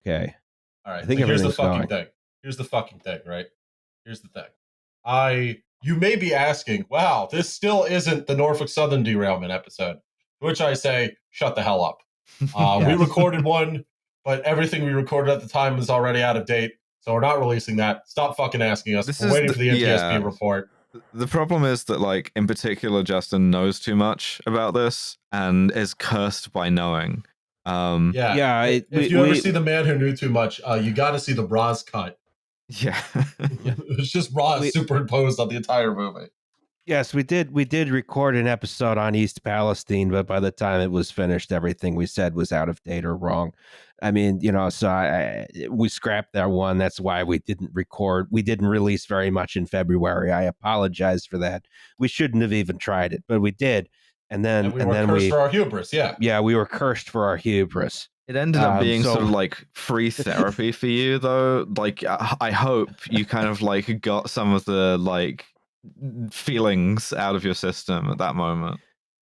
Okay. All right. I think So here's the everything's fucking going. thing. Here's the fucking thing, right? Here's the thing. You may be asking, wow, this still isn't the Norfolk Southern derailment episode. To which I say, shut the hell up. We Yes. recorded one, but everything we recorded at the time is already out of date. So we're not releasing that. Stop fucking asking us. This We're is waiting for the NTSB report. The problem is that, like, in particular, Justin knows too much about this and is cursed by knowing. Yeah. If you ever see The Man Who Knew Too Much, you got to see the Roz cut. Yeah. It's just Roz superimposed on the entire movie. Yes, we did record an episode on East Palestine, but by the time it was finished, everything we said was out of date or wrong. I mean, so we scrapped that one. That's why we didn't record. We didn't release very much in February. I apologize for that. We shouldn't have even tried it, but we did. And then we were cursed for our hubris. Yeah, we were cursed for our hubris. It ended up being sort of like free therapy for you, though. Like, I hope you kind of like got some of the like feelings out of your system at that moment.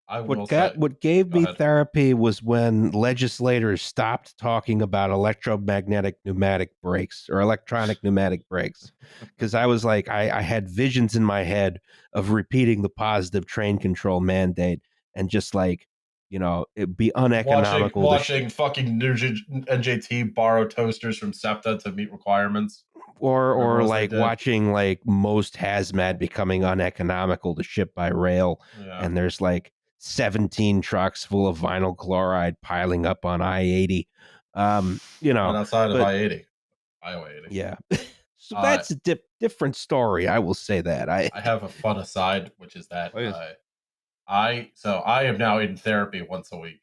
What gave me therapy was when legislators stopped talking about electromagnetic pneumatic brakes or electronic pneumatic brakes, because I was like, I had visions in my head of repeating the positive train control mandate and just like, it'd be uneconomical. Watching fucking NJT borrow toasters from SEPTA to meet requirements. Or like watching like most hazmat becoming uneconomical to ship by rail. Yeah. And there's like 17 trucks full of vinyl chloride piling up on I-80. And outside of I-80. Iowa 80. Yeah. So that's a different story. I will say that. I have a fun aside, which is that I am now in therapy once a week.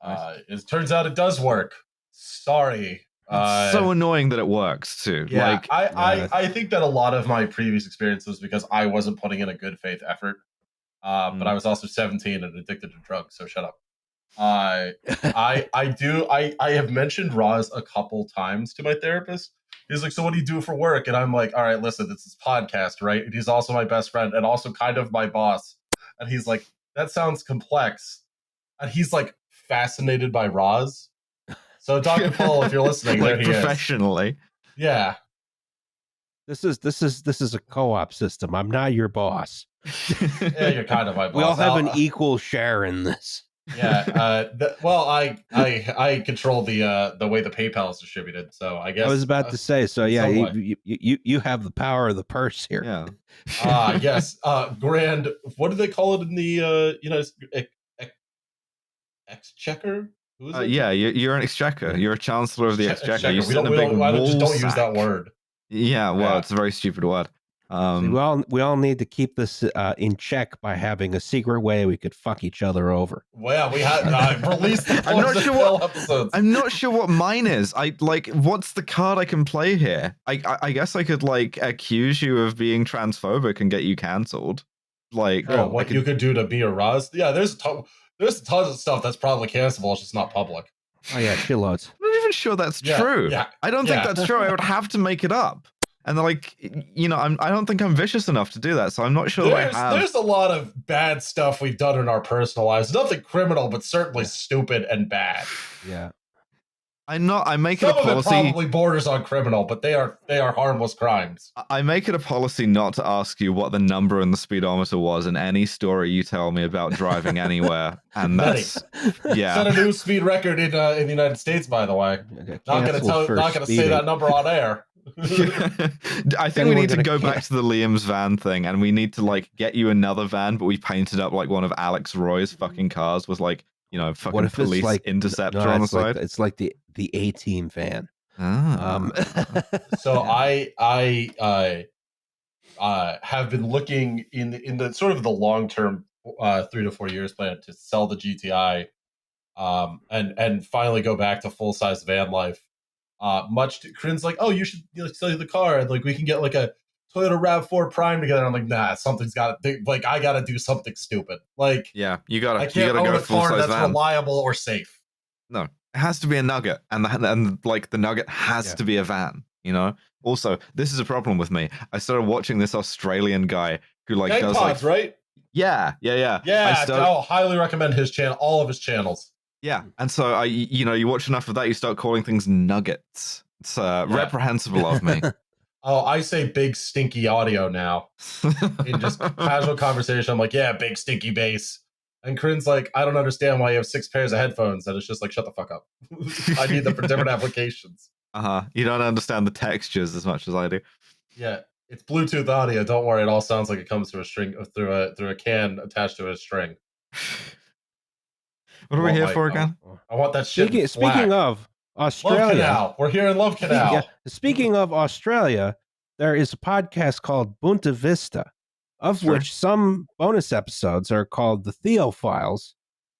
Nice. It turns out it does work. Sorry. It's so annoying that it works too. Yeah, like, I think that a lot of my previous experience was because I wasn't putting in a good faith effort. But I was also 17 and addicted to drugs, so shut up. I have mentioned Roz a couple times to my therapist. He's like, so what do you do for work? And I'm like, all right, listen, this is podcast, right? And he's also my best friend and also kind of my boss. And he's like, that sounds complex. And he's like fascinated by Roz. So Dr. Paul, if you're listening, like there he professionally. Is. Yeah. This is a co-op system. I'm not your boss. Yeah, you're kind of my boss. We all have an equal share in this. Yeah. I control the way the PayPal is distributed. So I guess I was about to say. So yeah, you have the power of the purse here. Yeah. Yes. Grand. What do they call it in the exchequer? Yeah, you're an exchequer. You're a chancellor of the exchequer. You just don't use that word. Yeah, well, it's a very stupid word. See, we all need to keep this in check by having a secret way we could fuck each other over. Well, we had released the episodes. I'm not sure what mine is. What's the card I can play here? I guess I could like accuse you of being transphobic and get you cancelled. Like, you could do to be a Roz? Yeah, there's tons of stuff that's probably cancelable. It's just not public. Oh yeah, shitloads. I'm not even sure that's true. Yeah, I don't think that's true. I would have to make it up. And like, I don't think I'm vicious enough to do that. So I'm not sure There's a lot of bad stuff we've done in our personal lives. Nothing criminal, but certainly stupid and bad. Yeah. I make it a policy. Some of it probably borders on criminal, but they are harmless crimes. I make it a policy not to ask you what the number in the speedometer was in any story you tell me about driving anywhere. And that's set a new speed record in the United States, by the way. Not gonna say that number on air. I think we need to go back to the Liam's van thing, and we need to like get you another van, but we painted up like one of Alex Roy's fucking cars with like fucking police interceptor on the side. It's like the A-Team van. So I have been looking in the sort of the long term 3 to 4 years plan to sell the GTI and finally go back to full size van life. Much to Corinne's like, oh, you should sell the car and like we can get like a Toyota RAV4 Prime together. I'm like, nah, something's got to like I got to do something stupid. Like, yeah, you gotta. I can't own a car that's reliable or safe. No, it has to be a Nugget, and like the Nugget has to be a van. Also, this is a problem with me. I started watching this Australian guy who like does pods, right? Yeah. I'll highly recommend his channel, all of his channels. Yeah, and so you watch enough of that, you start calling things nuggets. It's reprehensible of me. Oh, I say big stinky audio now. In just casual conversation, I'm like, yeah, big stinky bass. And Corinne's like, I don't understand why you have 6 pairs of headphones. And it's just like, shut the fuck up. I need them for different applications. You don't understand the textures as much as I do. Yeah, it's Bluetooth audio. Don't worry, it all sounds like it comes through a string, through a can attached to a string. What are we here for again? I want that shit. Speaking of Australia, Love Canal. We're here in Love Canal. Speaking of Australia, there is a podcast called Bunta Vista, of which some bonus episodes are called the Theo Files,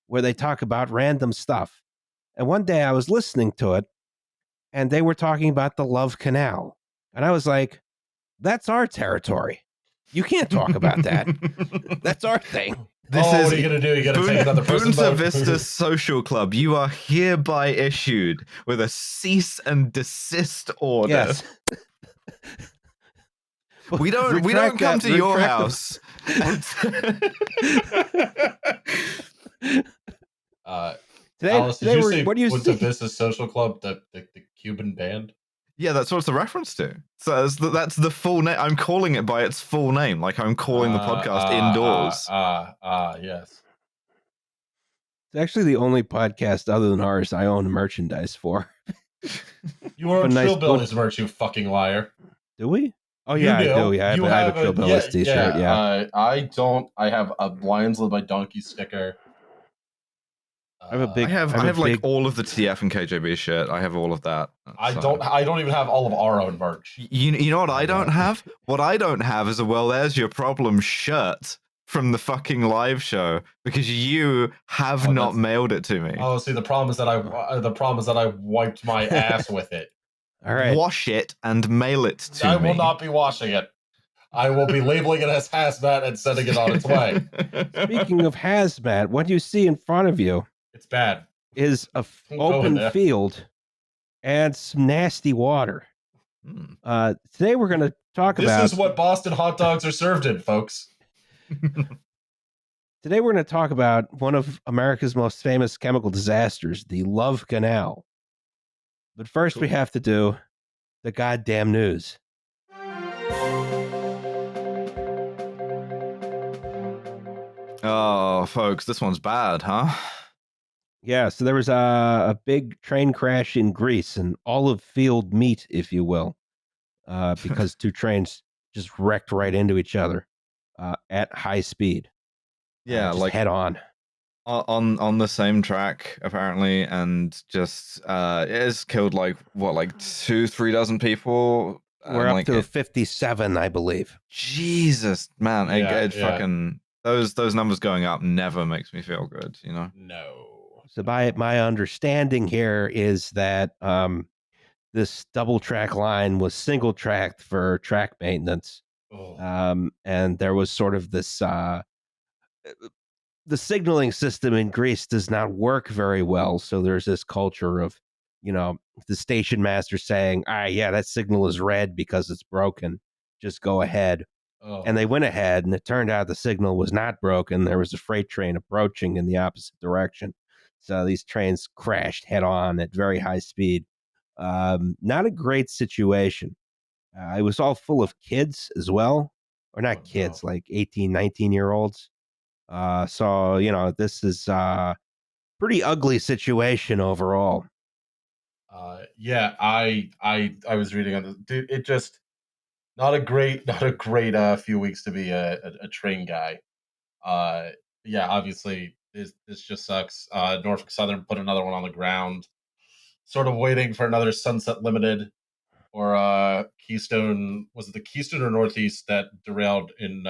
where they talk about random stuff. And one day I was listening to it, and they were talking about the Love Canal, and I was like, "That's our territory. You can't talk about that. That's our thing." What are you going to do? You're going to take another person? Bunta Vista Social Club, you are hereby issued with a cease and desist order. Yes. We don't come to your house. Today what do you see? Vista Social Club, the Cuban band? Yeah, that's what it's a reference to. So that's the full name. I'm calling it by its full name, like I'm calling the podcast Indoors. Yes. It's actually the only podcast other than ours I own merchandise for. You own Trillbillies merch, you fucking liar. Do we? Oh, yeah, I do. Yeah, I have a Trillbillies t-shirt, yeah. I don't. I have a Lions Led by Donkey sticker. I have like all of the TF and KJB shit. I have all of that. I don't even have all of our own merch. You know what I don't have? What I don't have is there's your problem shirt from the fucking live show, because you have not mailed it to me. Oh, see, the problem is that I wiped my ass with it. All right. Wash it and mail it to me. I will not be washing it. I will be labeling it as hazmat and sending it on its way. Speaking of hazmat, what you see in front of you, it's bad, is a open field and some nasty water. Today we're going to talk about... This is what Boston hot dogs are served in, folks. Today we're going to talk about one of America's most famous chemical disasters, the Love Canal. But first we have to do the goddamn news. Oh, folks, this one's bad, huh? Yeah, so there was a big train crash in Greece, an olive field meet, if you will, because two trains just wrecked right into each other at high speed. Yeah, like head on the same track apparently, and just it has killed like 2-3 dozen people. We're up to 57, I believe. Jesus, man, fucking those numbers going up never makes me feel good, you know. No. So my understanding here is that this double track line was single tracked for track maintenance, and there was sort of this. The signaling system in Greece does not work very well. So there's this culture of, the station master saying, yeah, that signal is red because it's broken. Just go ahead. And they went ahead, and it turned out the signal was not broken. There was a freight train approaching in the opposite direction. So these trains crashed head on at very high speed. Not a great situation. It was all full of kids as well. Or not kids, like 18, 19-year-olds. So, this is a pretty ugly situation overall. Yeah, I was reading on this. Dude, it just not a great few weeks to be a train guy. Yeah, obviously this just sucks. Norfolk Southern put another one on the ground, sort of waiting for another Sunset Limited or Keystone. Was it the Keystone or Northeast that derailed in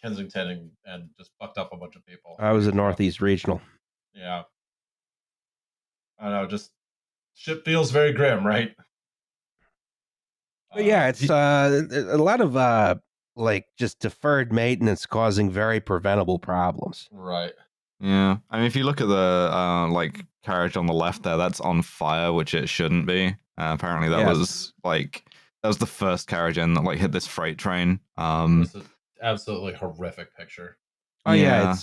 Kensington and just fucked up a bunch of people? I was a Northeast Regional. Yeah. I don't know, just shit feels very grim, right? But yeah, it's a lot of just deferred maintenance causing very preventable problems. Right. Yeah. I mean, if you look at the carriage on the left there, that's on fire, which it shouldn't be. Apparently that was the first carriage in that hit this freight train. It's an absolutely horrific picture. Oh yeah, it's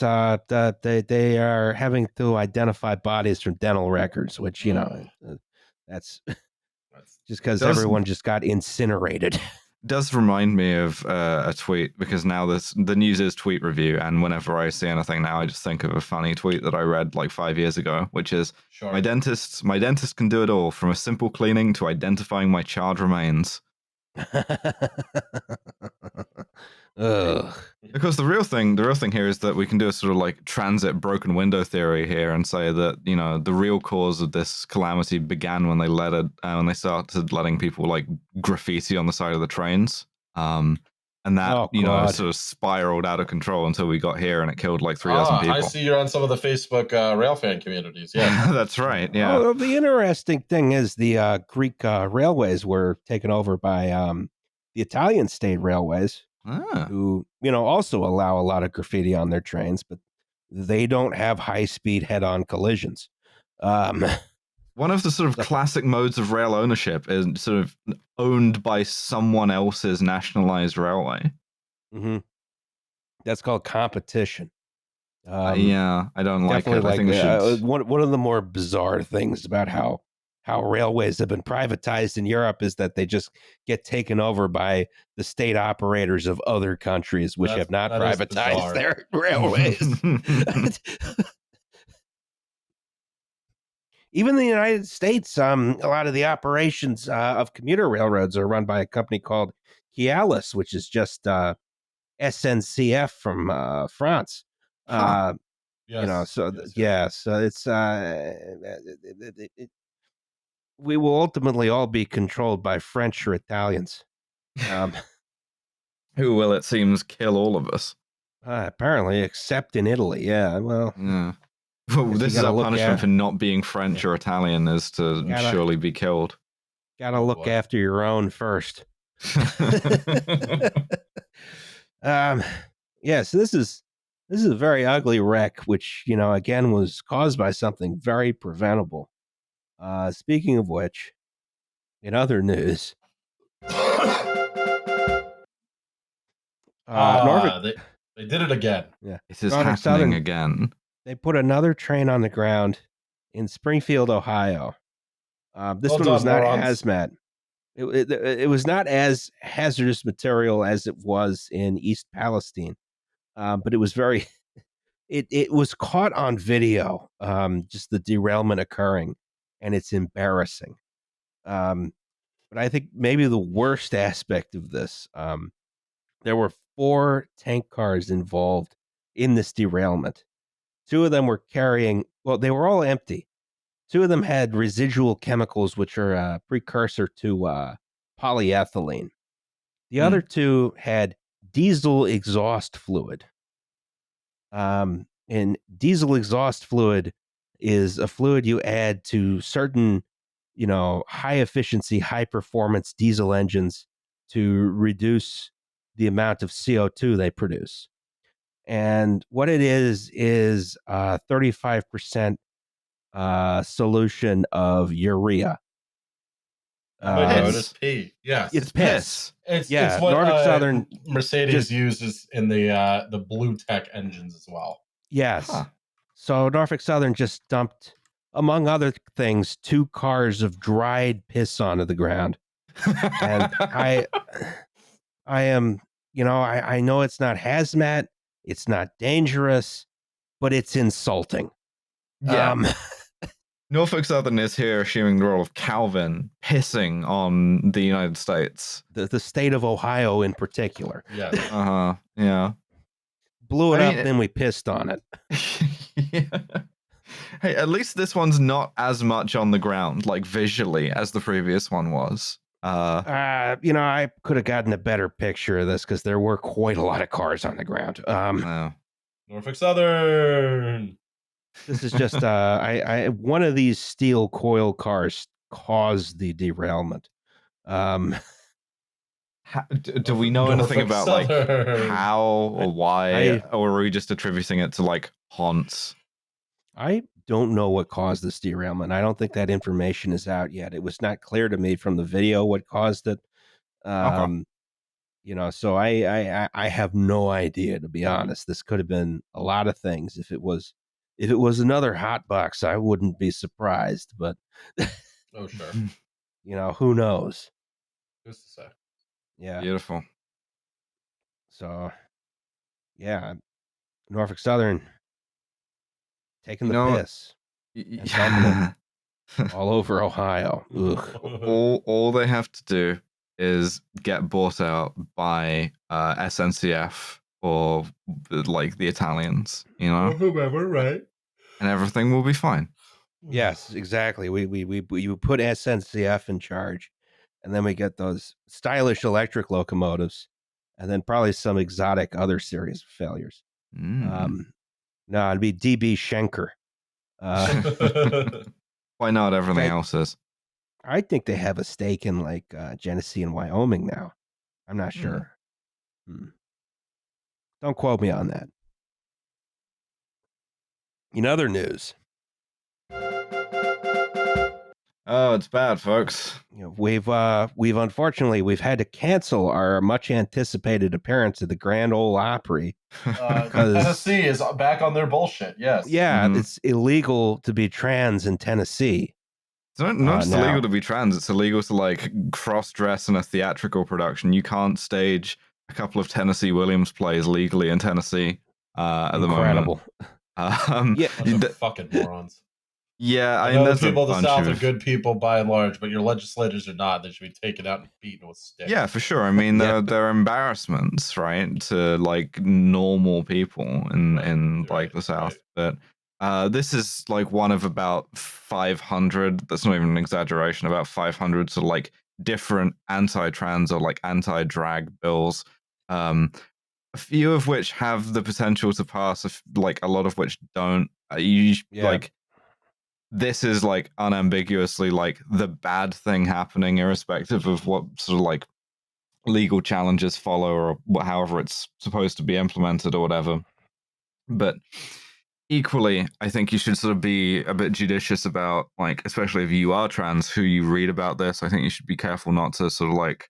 they are having to identify bodies from dental records, which that's just because everyone just got incinerated. Does remind me of a tweet, because now the news is tweet review, and whenever I see anything now, I just think of a funny tweet that I read like 5 years ago, which is my dentist can do it all, from a simple cleaning to identifying my charred remains. Ugh. Because the real thing here is that we can do a sort of like transit broken window theory here and say that, you know, the real cause of this calamity began when they started letting people like graffiti on the side of the trains. And that, sort of spiraled out of control until we got here and it killed like 3,000 people. I see you're on some of the Facebook railfan communities. Yeah, that's right. Yeah. Oh, the interesting thing is the Greek railways were taken over by the Italian state railways, who, also allow a lot of graffiti on their trains, but they don't have high-speed head-on collisions. One of the sort of classic modes of rail ownership is sort of owned by someone else's nationalized railway. Mm-hmm. That's called competition. Yeah, I don't like it. I think we should... one of the more bizarre things about how railways have been privatized in Europe is that they just get taken over by the state operators of other countries, which have not privatized their railways. Even in the United States, a lot of the operations of commuter railroads are run by a company called Canal, which is just SNCF from France. Yes. So it's we will ultimately all be controlled by French or Italians. Who will, it seems, kill all of us. Apparently, except in Italy. Yeah, well. Yeah. Well, this is our punishment for not being French or Italian, is to surely be killed. Gotta look after your own first. So this is a very ugly wreck, which, again, was caused by something very preventable. Speaking of which, in other news, Norfolk, they did it again. Yeah, it is happening Southern, again. They put another train on the ground in Springfield, Ohio. This one was not hazmat. It was not as hazardous material as it was in East Palestine, but it was very. It was caught on video, just the derailment occurring, and it's embarrassing. But I think maybe the worst aspect of this, there were 4 tank cars involved in this derailment. 2 of them were carrying, they were all empty. 2 of them had residual chemicals, which are a precursor to polyethylene. The other 2 had diesel exhaust fluid. And diesel exhaust fluid is a fluid you add to certain, high efficiency, high performance diesel engines to reduce the amount of CO2 they produce. And what it is 35% solution of urea. It's pee. Yes, it's piss. It's what Norfolk Southern Mercedes uses in the Blue Tech engines as well. Yes. So Norfolk Southern just dumped, among other things, 2 cars of dried piss onto the ground. And I am, I know it's not hazmat, it's not dangerous, but it's insulting. Yeah. Norfolk Southern is here assuming the role of Calvin, pissing on the United States. The state of Ohio in particular. Yeah. Yeah. Blew it up, then we pissed on it. Yeah. Hey, at least this one's not as much on the ground, like visually, as the previous one was. I could have gotten a better picture of this because there were quite a lot of cars on the ground. Norfolk Southern. This is just one of these steel coil cars caused the derailment. Do we know anything about like how or why, or are we just attributing it to like haunts? I don't know what caused this derailment. I don't think that information is out yet. It was not clear to me from the video what caused it. So I have no idea, to be honest. This could have been a lot of things. If it was another hot box, I wouldn't be surprised. But oh sure, who knows? who's to say? Yeah. Beautiful. So yeah, Norfolk Southern taking the know, piss and dumping it all over Ohio. Ugh. all they have to do is get bought out by SNCF or like the Italians, Or whoever, right? And everything will be fine. Yes, exactly. We put SNCF in charge, and then we get those stylish electric locomotives, and then probably some exotic other series of failures. No, it'd be DB Schenker. Why not? Everything else is. I think they have a stake in like Genesee and Wyoming now. I'm not sure. Don't quote me on that. In other news, oh, it's bad, folks. We've unfortunately had to cancel our much anticipated appearance at the Grand Ole Opry because Tennessee is back on their bullshit. Yes. Yeah, it's illegal to be trans in Tennessee. It's not just illegal to be trans. It's illegal to like cross-dress in a theatrical production. You can't stage a couple of Tennessee Williams plays legally in Tennessee at the moment. Yeah, fucking morons. Yeah, I know the people of the South are good people by and large, but your legislators are not. They should be taken out and beaten with sticks. Yeah, for sure. I mean, they're embarrassments, right, to like normal people in like the South. But this is like one of about 500. That's not even an exaggeration. About 500 sort of like different anti-trans or like anti-drag bills. A few of which have the potential to pass, like a lot of which don't. Like this is like unambiguously like the bad thing happening, irrespective of what sort of like legal challenges follow or however it's supposed to be implemented or whatever. But equally, I think you should sort of be a bit judicious about, like, especially if you are trans, who you read about this. I think you should be careful not to sort of like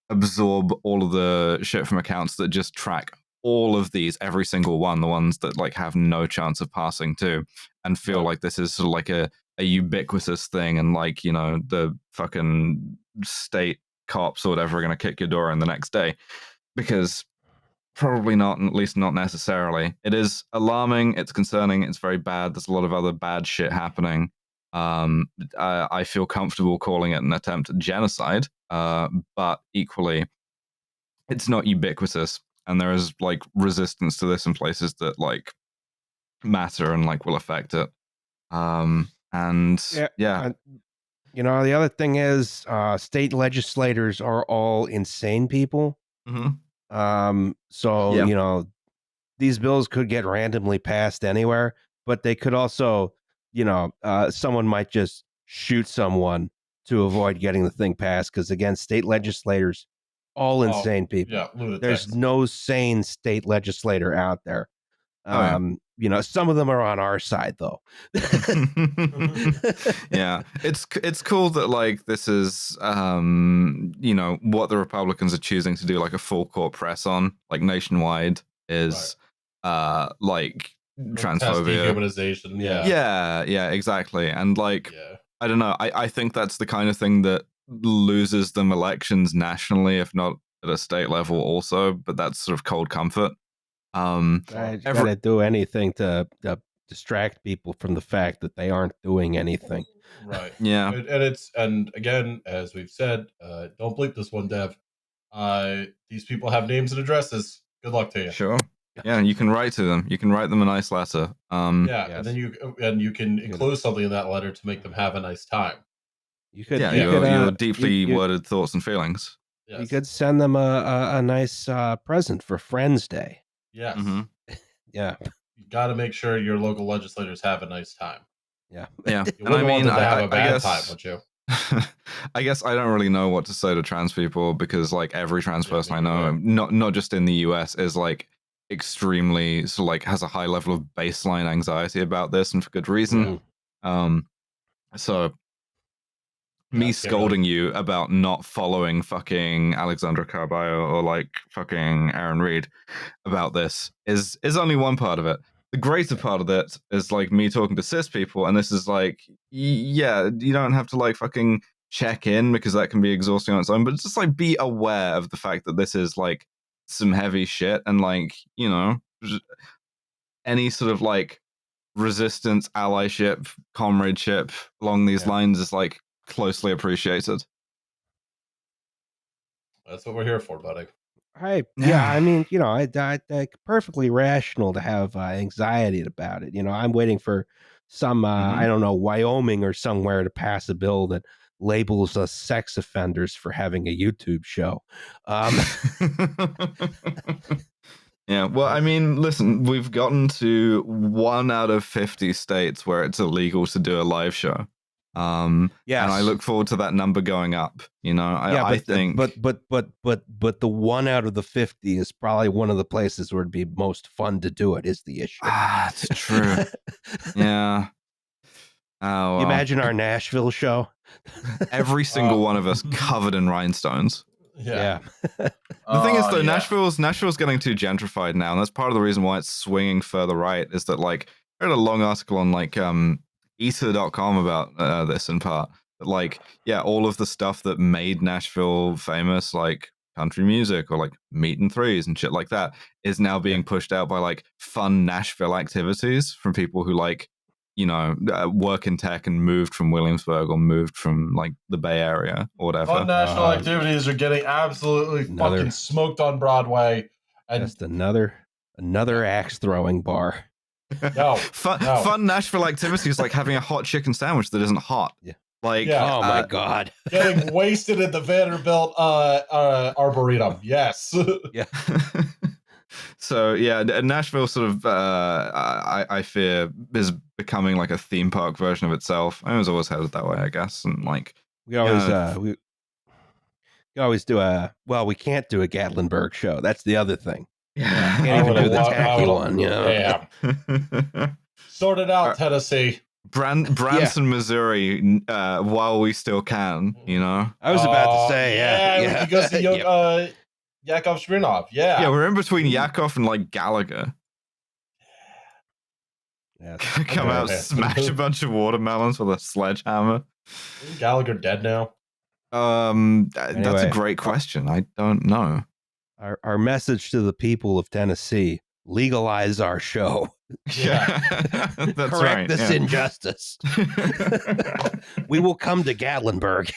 absorb all of the shit from accounts that just track all of these, every single one, the ones that like have no chance of passing too, and feel like this is sort of like a ubiquitous thing, and like, the fucking state cops or whatever are going to kick your door in the next day, because probably not, and at least not necessarily. It is alarming, it's concerning, it's very bad. There's a lot of other bad shit happening. I feel comfortable calling it an attempt at genocide, but equally, it's not ubiquitous, and there is like resistance to this in places that like matter and like will affect it. The other thing is state legislators are all insane people. These bills could get randomly passed anywhere, but they could also, someone might just shoot someone to avoid getting the thing passed, because again, state legislators, all insane people. Yeah, lunatics. There's no sane state legislator out there. Some of them are on our side though. Yeah, it's cool that like this is what the Republicans are choosing to do, like a full court press on, like nationwide, is like transphobia, dehumanization. Yeah, exactly. And like, I don't know, I think that's the kind of thing that loses them elections nationally, if not at a state level also, but that's sort of cold comfort. I gotta do anything to distract people from the fact that they aren't doing anything. Right. Yeah. And again, as we've said, don't bleep this one, Dev. These people have names and addresses. Good luck to you. Sure. Yeah, you can write to them. You can write them a nice letter. And then you can enclose something in that letter to make them have a nice time. You could, your deeply worded thoughts and feelings. Yes. You could send them a nice present for Friends Day. Yes. Yeah. You got to make sure your local legislators have a nice time. Yeah. Yeah. You wouldn't want them to have a bad time, would you? I guess I don't really know what to say to trans people, because like every trans person I know, not just in the US, is like extremely sort of like has a high level of baseline anxiety about this, and for good reason. So me scolding you about not following fucking Alexandra Carballo or like fucking Aaron Reed about this is only one part of it. The greater part of it is like me talking to cis people, and this is like, yeah, you don't have to like fucking check in because that can be exhausting on its own, but just like be aware of the fact that this is like some heavy shit, and like, you know, any sort of like resistance, allyship, comradeship along these lines is like closely appreciated. That's what we're here for, buddy. I mean, you know, I perfectly rational to have anxiety about it. You know, I'm waiting for some, I don't know, Wyoming or somewhere to pass a bill that labels us sex offenders for having a YouTube show. Yeah, well, I mean, listen, we've gotten to 1 out of 50 states where it's illegal to do a live show. Yes. And I look forward to that number going up. You know, I think, but the 1 out of the 50 is probably one of the places where it'd be most fun to do it. Is the issue? It's true. Yeah. Oh, well. You imagine our Nashville show. Every single one of us covered in rhinestones. Yeah. The thing is, though, Nashville's getting too gentrified now, and that's part of the reason why it's swinging further right. Is that like I read a long article on like ether.com about this in part. That like, yeah, all of the stuff that made Nashville famous, like country music or like Meat and Threes and shit like that, is now being pushed out by like fun Nashville activities from people who like, you know, work in tech and moved from Williamsburg or moved from like the Bay Area or whatever. Fun national activities are getting absolutely fucking smoked on Broadway. And just another axe throwing bar. Fun Nashville activities like having a hot chicken sandwich that isn't hot. Yeah. Like, oh my God. Getting wasted at the Vanderbilt Arboretum. Yes. Yeah. So yeah, Nashville sort of, I fear, is becoming like a theme park version of itself. I was always headed that way, I guess, and like we always we always do we can't do a Gatlinburg show. That's the other thing. Yeah, can't even do the tacky one. You know? Yeah. Sort it out, Tennessee. Branson, Missouri, while we still can, you know. I was about to say, he goes to Yakov Smirnov. Yeah, we're in between Yakov and like Gallagher. Yeah, come out, smash a bunch of watermelons with a sledgehammer. Is Gallagher dead now? That's a great question. I don't know. Our message to the people of Tennessee: legalize our show. Yeah, that's correct this injustice. We will come to Gatlinburg.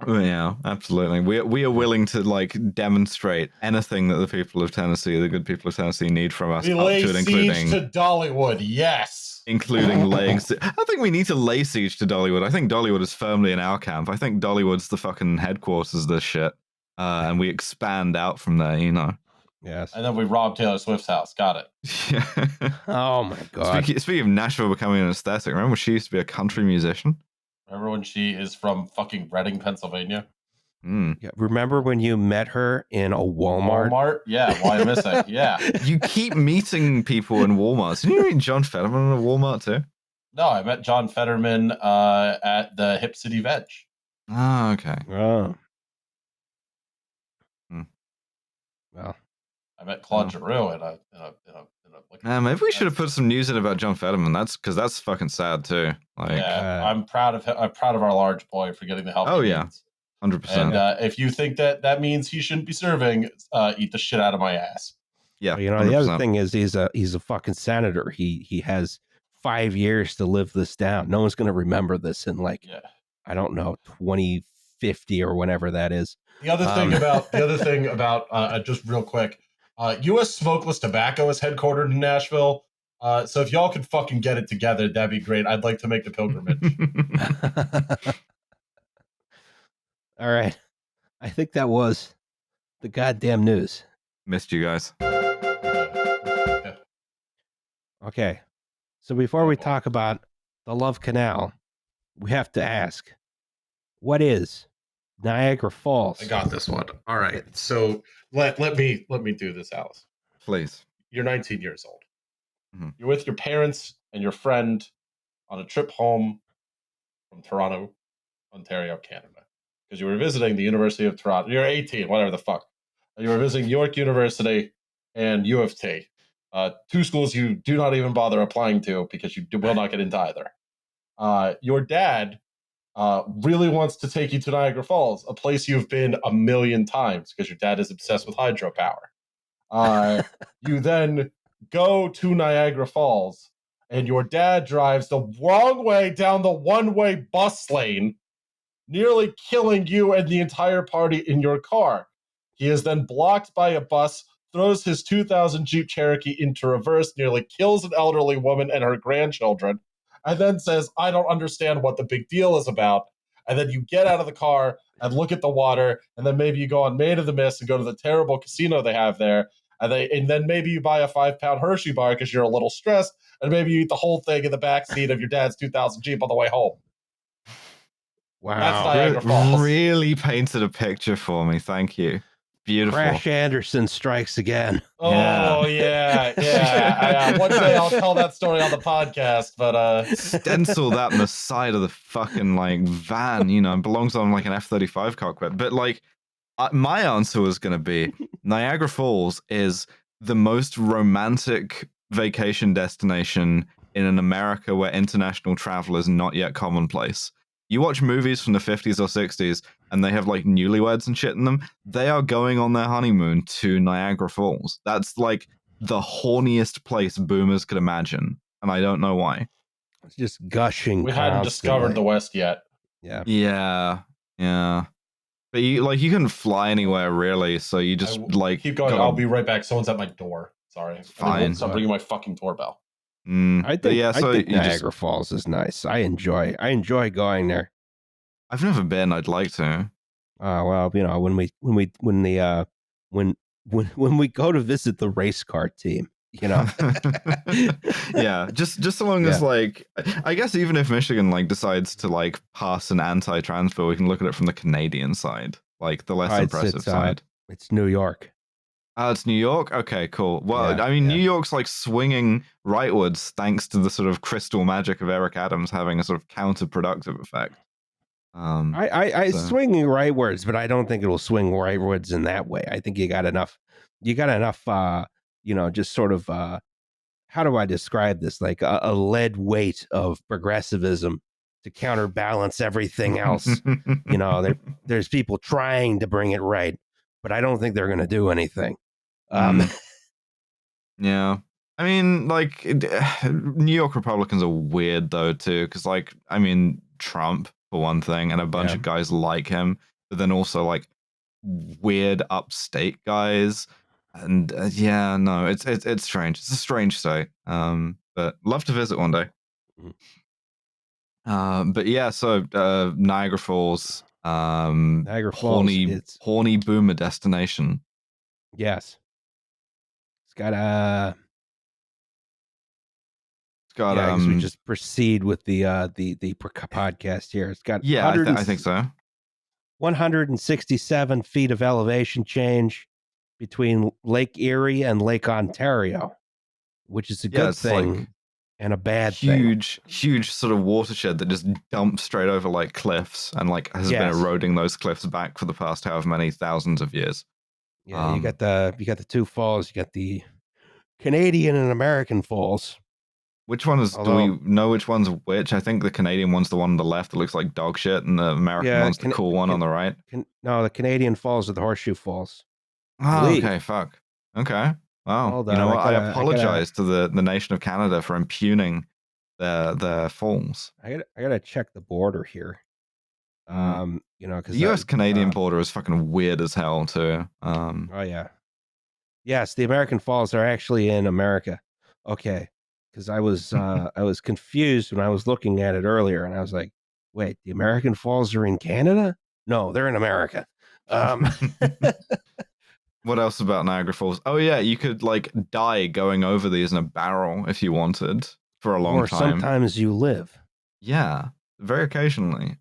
Yeah, absolutely. We are willing to like demonstrate anything that the people of Tennessee, the good people of Tennessee, need from us. We lay siege to Dollywood. Yes, including laying. I think we need to lay siege to Dollywood. I think Dollywood is firmly in our camp. I think Dollywood's the fucking headquarters of this shit, and we expand out from there. You know. Yes. And then we rob Taylor Swift's house. Got it. Yeah. Oh my God. Speaking of Nashville becoming an aesthetic, remember when she used to be a country musician? Remember when she is from fucking Reading, Pennsylvania? Yeah. Remember when you met her in a Walmart? Walmart? Yeah. Why am I missing? Yeah. You keep meeting people in Walmart. Didn't you meet John Fetterman in a Walmart too? No, I met John Fetterman at the Hip City Veg. Oh, okay. Oh. Well, I met Claude Giroux in a maybe we should have put some news in about John Fetterman. That's fucking sad too. Like, yeah, I'm proud of him. I'm proud of our large boy for getting the help. Oh yeah, 100%. And if you think that means he shouldn't be serving, eat the shit out of my ass. Yeah, well, you know 100%. The other thing is he's a fucking senator. He has 5 years to live this down. No one's going to remember this in I don't know 2050 or whenever that is. The other thing about just real quick, U.S. Smokeless Tobacco is headquartered in Nashville. So if y'all could fucking get it together, that'd be great. I'd like to make the pilgrimage. All right. I think that was the goddamn news. Missed you guys. Okay. So before we talk about the Love Canal, we have to ask, what is Niagara Falls? I got this one. All right. So let me do this, Alice. Please. You're 19 years old. Mm-hmm. You're with your parents and your friend on a trip home from Toronto, Ontario, Canada, because you were visiting the University of Toronto. You're 18, whatever the fuck. You were visiting York University and U of T, two schools you do not even bother applying to because you will not get into either. Your dad really wants to take you to Niagara Falls, a place you've been a million times because your dad is obsessed with hydropower. You then go to Niagara Falls, and your dad drives the wrong way down the one-way bus lane, nearly killing you and the entire party in your car. He is then blocked by a bus, throws his 2000 Jeep Cherokee into reverse, nearly kills an elderly woman and her grandchildren, and then says, I don't understand what the big deal is about. And then you get out of the car and look at the water, and then maybe you go on Maid of the Mist and go to the terrible casino they have there, and then maybe you buy a 5-pound Hershey bar because you're a little stressed, and maybe you eat the whole thing in the back seat of your dad's 2000 Jeep on the way home. Wow. That's Niagara Falls. Really painted a picture for me. Thank you. Beautiful. Crash Anderson strikes again. Oh, yeah. One day I'll tell that story on the podcast, but stencil that on the side of the fucking like van, you know, belongs on like an F-35 cockpit. But like, my answer was going to be Niagara Falls is the most romantic vacation destination in an America where international travel is not yet commonplace. You watch movies from the 50s or 60s and they have like newlyweds and shit in them. They are going on their honeymoon to Niagara Falls. That's like the horniest place boomers could imagine. And I don't know why. It's just gushing. We hadn't discovered the West yet. Yeah. Yeah. But you couldn't fly anywhere really, so you just keep going. I'll be right back. Someone's at my door. Sorry. Fine. Stop ringing my fucking doorbell. I think Niagara Falls is nice. I enjoy going there. I've never been. I'd like to. Well, you know, when we go to visit the race car team, you know. Yeah, just so long as like, I guess even if Michigan like decides to like pass an anti-trans bill, we can look at it from the Canadian side, like the less impressive side. It's New York. Oh, it's New York? Okay, cool. Well, I mean, New York's like swinging rightwards thanks to the sort of crystal magic of Eric Adams having a sort of counterproductive effect. Swinging rightwards, but I don't think it'll swing rightwards in that way. I think you got enough, you know, just sort of, how do I describe this? Like a lead weight of progressivism to counterbalance everything else. You know, there's people trying to bring it right, but I don't think they're going to do anything. Yeah. I mean, like, New York Republicans are weird, though, too, because, like, I mean, Trump, for one thing, and a bunch of guys like him, but then also, like, weird upstate guys. And, no, it's strange. It's a strange state. But love to visit one day. But yeah, so Niagara Falls, horny boomer destination. Yes. It's got we just proceed with the podcast here. It's got I think so. 167 feet of elevation change between Lake Erie and Lake Ontario, which is a good thing. Like and a bad huge sort of watershed that just dumps straight over like cliffs and like has been eroding those cliffs back for the past however many thousands of years. Yeah, you got the two falls. You got the Canadian and American falls. Which one is? Do we know which one's which? I think the Canadian one's the one on the left that looks like dog shit, and the American one's the cool one on the right. No, the Canadian falls are the Horseshoe Falls. Oh, okay, fuck. Okay. Wow. You know what? I apologize to the nation of Canada for impugning their falls. I gotta check the border here. You know, because the U.S.-Canadian border is fucking weird as hell too. Oh yeah. Yes, the American Falls are actually in America. Okay, because I was confused when I was looking at it earlier, and I was like, wait, the American Falls are in Canada? No, they're in America. What else about Niagara Falls? Oh yeah, you could like die going over these in a barrel if you wanted for a long time. Or sometimes you live. Yeah, very occasionally.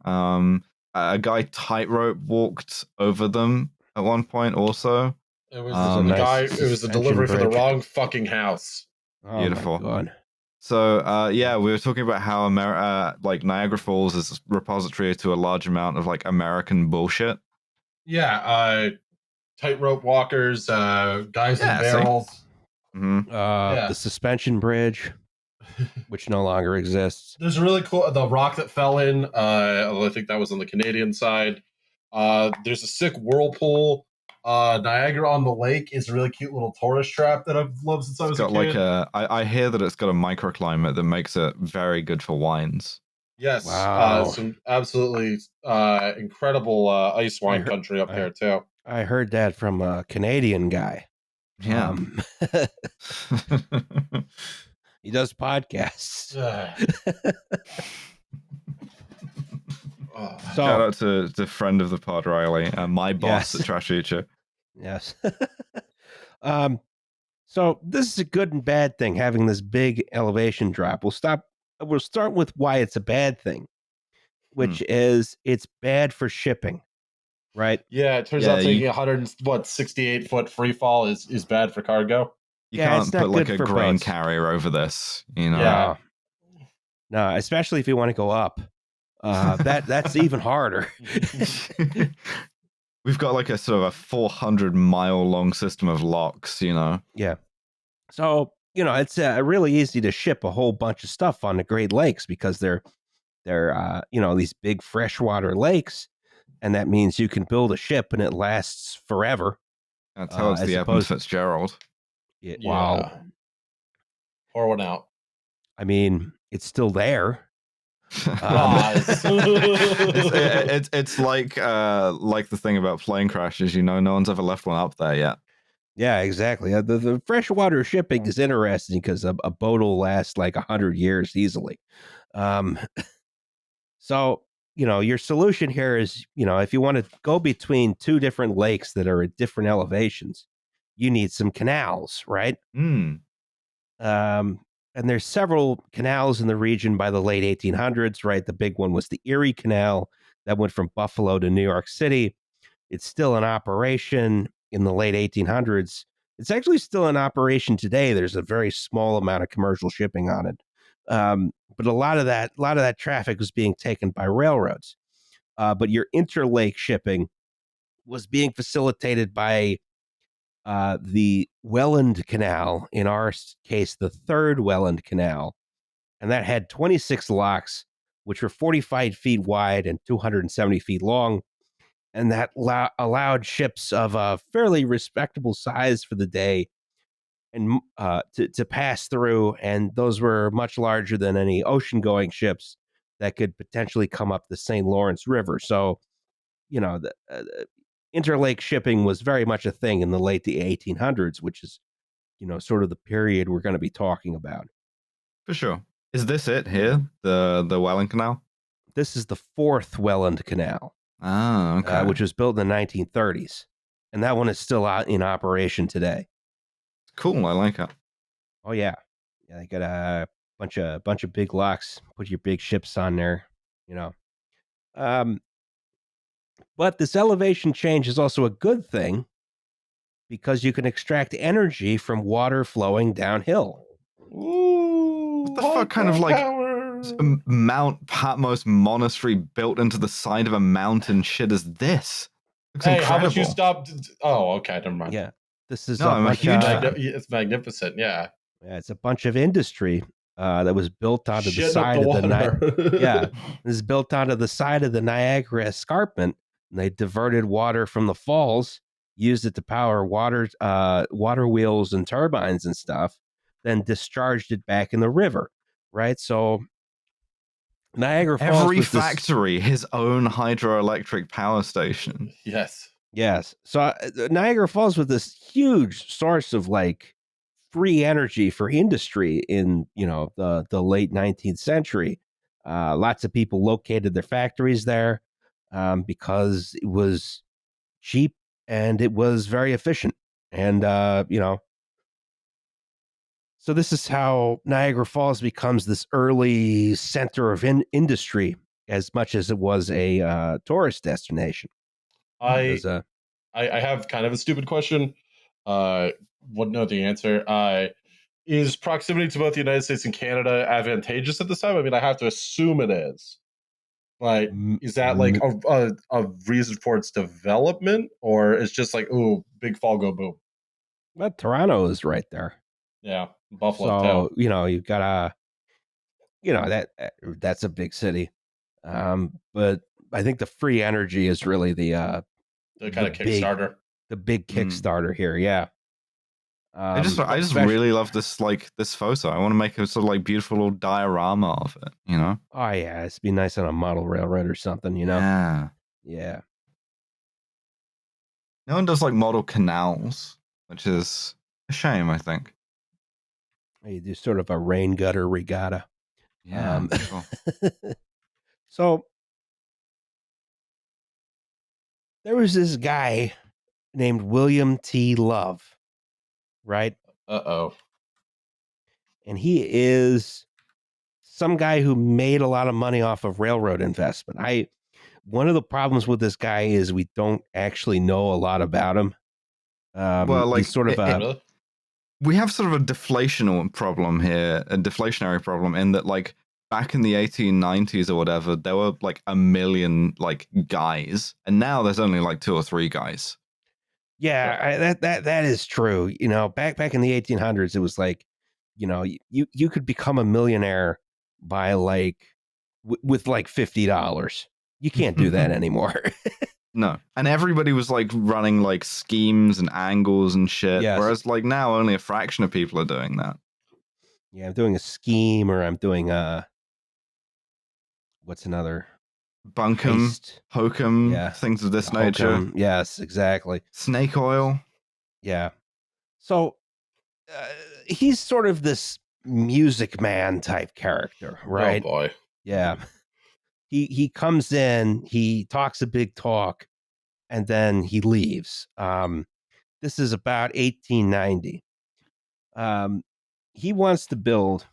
A guy tightrope walked over them at one point. Also, it was the guy. It was a delivery for the wrong fucking house. Beautiful. Oh my God. So yeah, we were talking about how like Niagara Falls is a repository to a large amount of like American bullshit. Yeah, tightrope walkers, guys in barrels. The suspension bridge, which no longer exists. There's a really cool the rock that fell in. I think that was on the Canadian side. There's a sick whirlpool. Niagara on the Lake is a really cute little tourist trap that I've loved since I was a kid. I hear that it's got a microclimate that makes it very good for wines. Yes, wow. Some absolutely incredible ice wine country up there too. I heard that from a Canadian guy. Yeah. He does podcasts. So, shout out to the friend of the pod, Riley, my boss at Trash Future. Yes. So this is a good and bad thing, having this big elevation drop. We'll start with why it's a bad thing, which is it's bad for shipping, right? Yeah, it turns out taking 168 foot free fall is bad for cargo. You can't put like a grain carrier over this, you know. Yeah. No, especially if you want to go up. That's even harder. We've got like a sort of a 400-mile long system of locks, you know. Yeah. So, you know, it's really easy to ship a whole bunch of stuff on the Great Lakes because they're you know, these big freshwater lakes, and that means you can build a ship and it lasts forever. Tell it's the Edmund Fitzgerald. Yeah. Wow. Pour one out. I mean, it's still there. It's like the thing about plane crashes, you know, no one's ever left one up there yet. Yeah, exactly. The freshwater shipping is interesting because a boat will last like 100 years easily. So, you know, your solution here is, you know, if you want to go between two different lakes that are at different elevations, you need some canals, right? And there's several canals in the region by the late 1800s, right? The big one was the Erie Canal that went from Buffalo to New York City. It's still in operation in the late 1800s. It's actually still in operation today. There's a very small amount of commercial shipping on it. But a lot of that traffic was being taken by railroads. But your interlake shipping was being facilitated by the Welland Canal, in our case, the third Welland Canal, and that had 26 locks, which were 45 feet wide and 270 feet long, and that allowed ships of a fairly respectable size for the day and to pass through, and those were much larger than any ocean-going ships that could potentially come up the St. Lawrence River. So, you know, the interlake shipping was very much a thing in the late 1800s, which is, you know, sort of the period we're going to be talking about. For sure. Is this it here, the Welland Canal? This is the fourth Welland Canal. Ah, okay. Which was built in the 1930s, and that one is still out in operation today. Cool, I like it. Oh yeah, they got a bunch of big locks. Put your big ships on there, you know. But this elevation change is also a good thing because you can extract energy from water flowing downhill. Ooh, what the fuck kind of like Mount Patmos monastery built into the side of a mountain shit is this? Looks incredible. How about you stop? Oh, okay, never mind. Yeah, this is I'm a huge fan. It's magnificent. Yeah, it's a bunch of industry that was built onto the side of the Niagara. This is built onto the side of the Niagara escarpment. And they diverted water from the falls, used it to power water wheels and turbines and stuff, then discharged it back in the river, right? So Niagara Falls, every factory his own hydroelectric power station. Yes. So Niagara Falls was this huge source of like free energy for industry in, you know, the late 19th century. Lots of people located their factories there. Because it was cheap and it was very efficient. And, you know, so this is how Niagara Falls becomes this early center of industry as much as it was a tourist destination. I have kind of a stupid question. Wouldn't know the answer. is proximity to both the United States and Canada advantageous at this time? I mean, I have to assume it is. Like, is that like a reason for its development, or it's just like, ooh, big fall, go boom? Well, Toronto is right there. Yeah, Buffalo. So you've got that's a big city. But I think the free energy is really the kind of Kickstarter. The big Kickstarter here, yeah. I just really love this this photo. I want to make a sort of like beautiful little diorama of it, you know? Oh yeah, it'd be nice on a model railroad or something, you know? Yeah. Yeah. No one does like model canals, which is a shame, I think. You do sort of a rain gutter regatta. Yeah. Cool. So there was this guy named William T. Love, right? Uh-oh. And he is some guy who made a lot of money off of railroad investment. One of the problems with this guy is we don't actually know a lot about him. Well, like he's sort of we have sort of a deflationary problem here, in that like back in the 1890s or whatever, there were like a million like guys, and now there's only like 2 or 3 guys. Yeah, that is true. You know, back in the 1800s, it was like, you could become a millionaire by like with like $50. You can't do that anymore. No, and everybody was like running like schemes and angles and shit. Yes. Whereas like now, only a fraction of people are doing that. Yeah, I'm doing a scheme, or I'm doing what's another? Bunkum, hokum, things of this nature. Yes, exactly. Snake oil. Yeah. So he's sort of this Music Man type character, right? Oh boy. Yeah. He comes in, he talks a big talk, and then he leaves. This is about 1890. He wants to build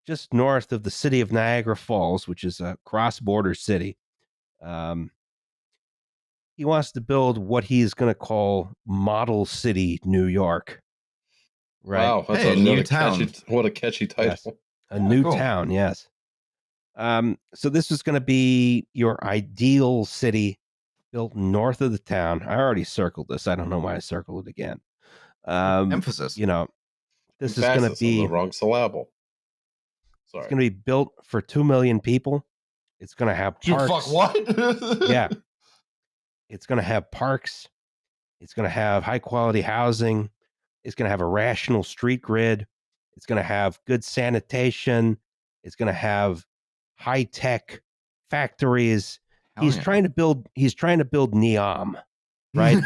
just north of the city of Niagara Falls, which is a cross-border city. He wants to build what he's going to call Model City, New York. Right? Wow, that's a new town. What a catchy title. Yes. A new town, yes. So this is going to be your ideal city built north of the town. I already circled this. I don't know why I circled it again. Emphasis. This is going to be the wrong syllable. Sorry. It's going to be built for 2 million people. It's going to have parks. You fuck what? Yeah. It's going to have parks. It's going to have high quality housing. It's going to have a rational street grid. It's going to have good sanitation. It's going to have high tech factories. He's trying to build Neom, right?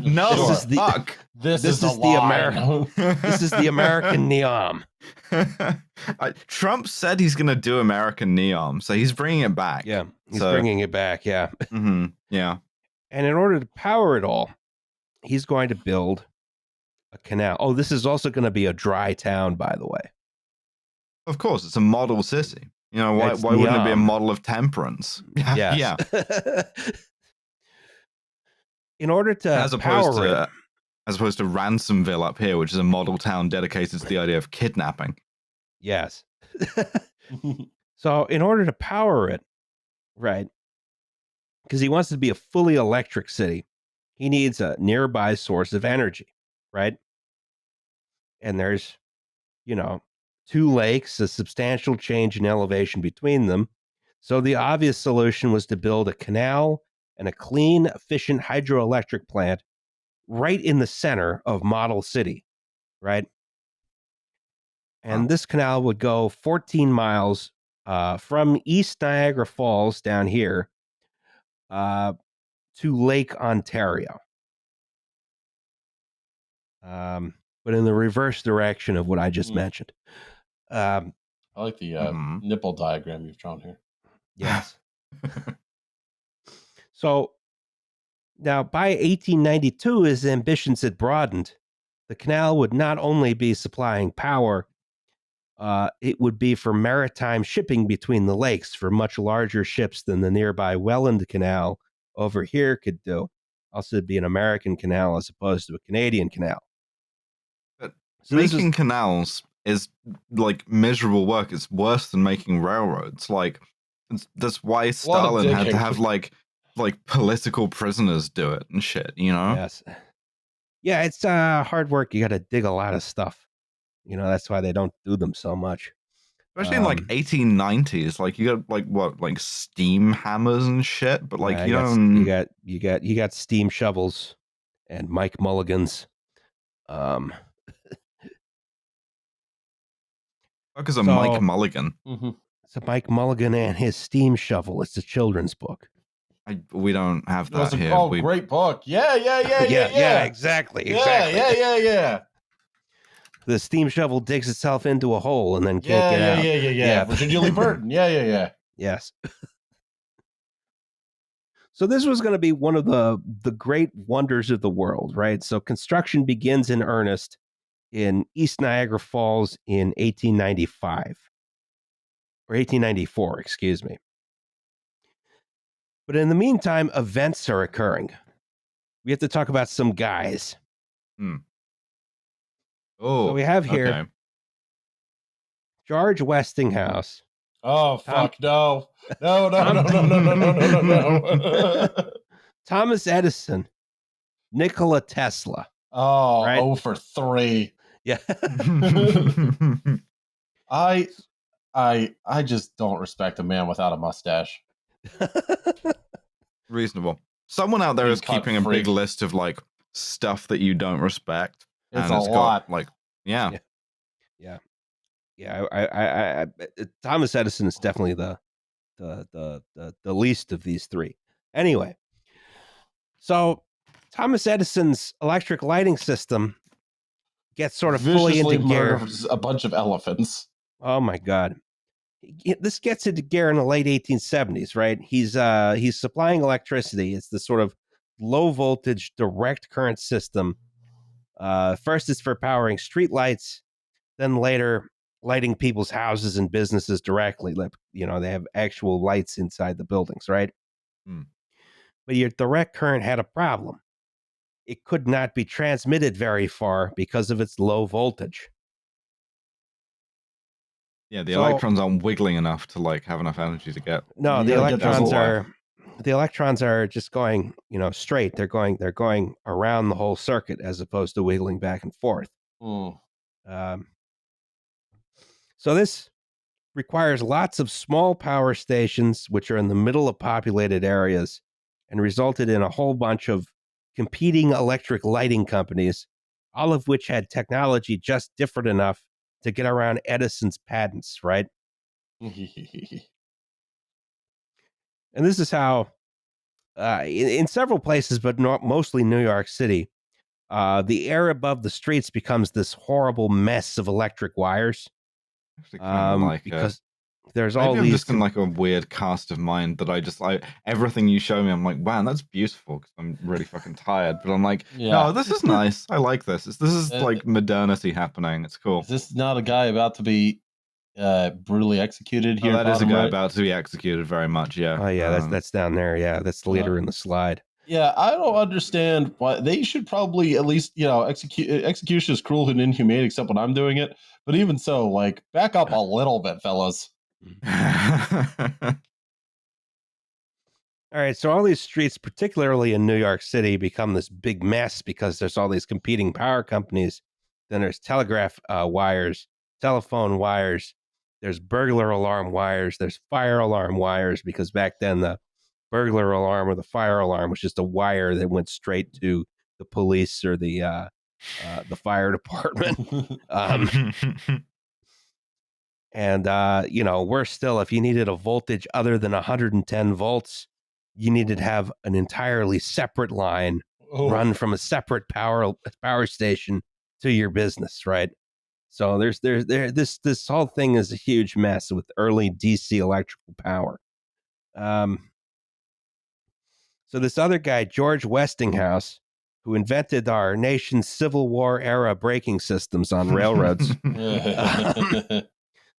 No, this is the American. This is the American Neom. Trump said he's going to do American Neom, so he's bringing it back. Yeah, he's bringing it back. Yeah, yeah. And in order to power it all, he's going to build a canal. Oh, this is also going to be a dry town, by the way. Of course, it's a model city. Why wouldn't it be a model of temperance? Yes. Yeah. In order to as opposed to Ransomville up here, which is a model town dedicated to the idea of kidnapping. Yes. So in order to power it, right, because he wants to be a fully electric city, he needs a nearby source of energy, right? And there's, 2 lakes, a substantial change in elevation between them. So the obvious solution was to build a canal and a clean, efficient hydroelectric plant right in the center of Model City, right? And this canal would go 14 miles from East Niagara Falls down here to Lake Ontario. But in the reverse direction of what I just mentioned. I like the nipple diagram you've drawn here. Yes. So now by 1892, his ambitions had broadened. The canal would not only be supplying power, it would be for maritime shipping between the lakes for much larger ships than the nearby Welland Canal over here could do. Also, it'd be an American canal as opposed to a Canadian canal. But making canals is like miserable work. It's worse than making railroads. Like that's why Stalin had to have like political prisoners do it and shit, you know? Yes. Yeah, it's hard work. You got to dig a lot of stuff. That's why they don't do them so much. Especially in like 1890s, like you got like steam hammers and shit, but like you got steam shovels and Mike Mulligan's. Fuck is a Mike Mulligan? Mm-hmm. It's a Mike Mulligan and his steam shovel. It's a children's book. We don't have that here. Oh, great book! Yeah, exactly. Yeah. The steam shovel digs itself into a hole and then can't get out. Yeah. Virginia Lee Burton. Yeah. Yes. So this was going to be one of the great wonders of the world, right? So construction begins in earnest in East Niagara Falls in 1895 or 1894, excuse me. But in the meantime, events are occurring. We have to talk about some guys. Oh, so we have here George Westinghouse. Oh, fuck, no. No. Thomas Edison, Nikola Tesla. Oh, right? 0 for 3. Yeah. I just don't respect a man without a mustache. Reasonable. Someone out there is keeping a big list of like stuff that you don't respect. It's a lot. Yeah. I Thomas Edison is definitely the least of these three. Anyway, so Thomas Edison's electric lighting system gets sort of fully into gear. A bunch of elephants. Oh my God. This gets into gear in the late 1870s, right? He's supplying electricity. It's the sort of low voltage direct current system. First, it's for powering street lights. Then later, lighting people's houses and businesses directly. Like, they have actual lights inside the buildings, right? But your direct current had a problem. It could not be transmitted very far because of its low voltage. Yeah, the electrons aren't wiggling enough to like have enough energy to get. No, the electrons are just going, straight. They're going around the whole circuit as opposed to wiggling back and forth. So this requires lots of small power stations, which are in the middle of populated areas, and resulted in a whole bunch of competing electric lighting companies, all of which had technology just different enough to get around Edison's patents, right? And this is how, in several places, but not mostly New York City, the air above the streets becomes this horrible mess of electric wires. Because there's all Maybe these. I'm just in like a weird cast of mind that I just like everything you show me. I'm like, wow, that's beautiful because I'm really fucking tired. But I'm like, no, this is nice. I like this. This is like modernity happening. It's cool. Is this not a guy about to be brutally executed here? That is a guy about to be executed. Very much, yeah. Oh yeah, that's down there. Yeah, that's later in the slide. Yeah, I don't understand why they should probably at least execution is cruel and inhumane, except when I'm doing it. But even so, like, back up a little bit, fellas. All right, so all these streets, particularly in New York City, become this big mess because there's all these competing power companies. Then there's telegraph wires, telephone wires, there's burglar alarm wires, there's fire alarm wires, because back then the burglar alarm or the fire alarm was just a wire that went straight to the police or the fire department. And, worse still, if you needed a voltage other than 110 volts, you needed to have an entirely separate line run from a separate power station to your business, right? So this whole thing is a huge mess with early DC electrical power. So this other guy, George Westinghouse, who invented our nation's Civil War era braking systems on railroads.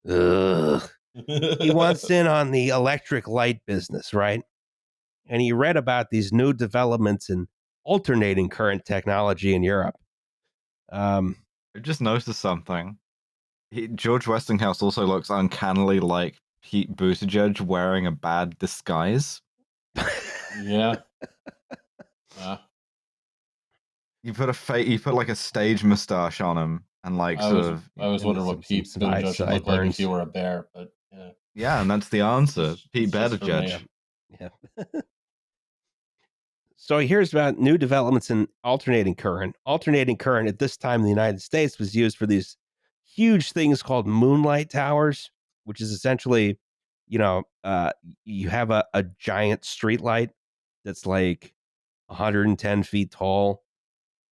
He wants in on the electric light business, right? And he read about these new developments in alternating current technology in Europe. I just noticed something. George Westinghouse also looks uncannily like Pete Buttigieg wearing a bad disguise. Yeah. You put like a stage mustache on him, and like I was wondering what Pete Buttigieg should look like if he were a bear, but yeah. Yeah, and that's the answer. Pete Buttigieg. Yeah. So here's about new developments in alternating current. Alternating current at this time in the United States was used for these huge things called moonlight towers, which is essentially, you have a giant street light that's like 110 feet tall,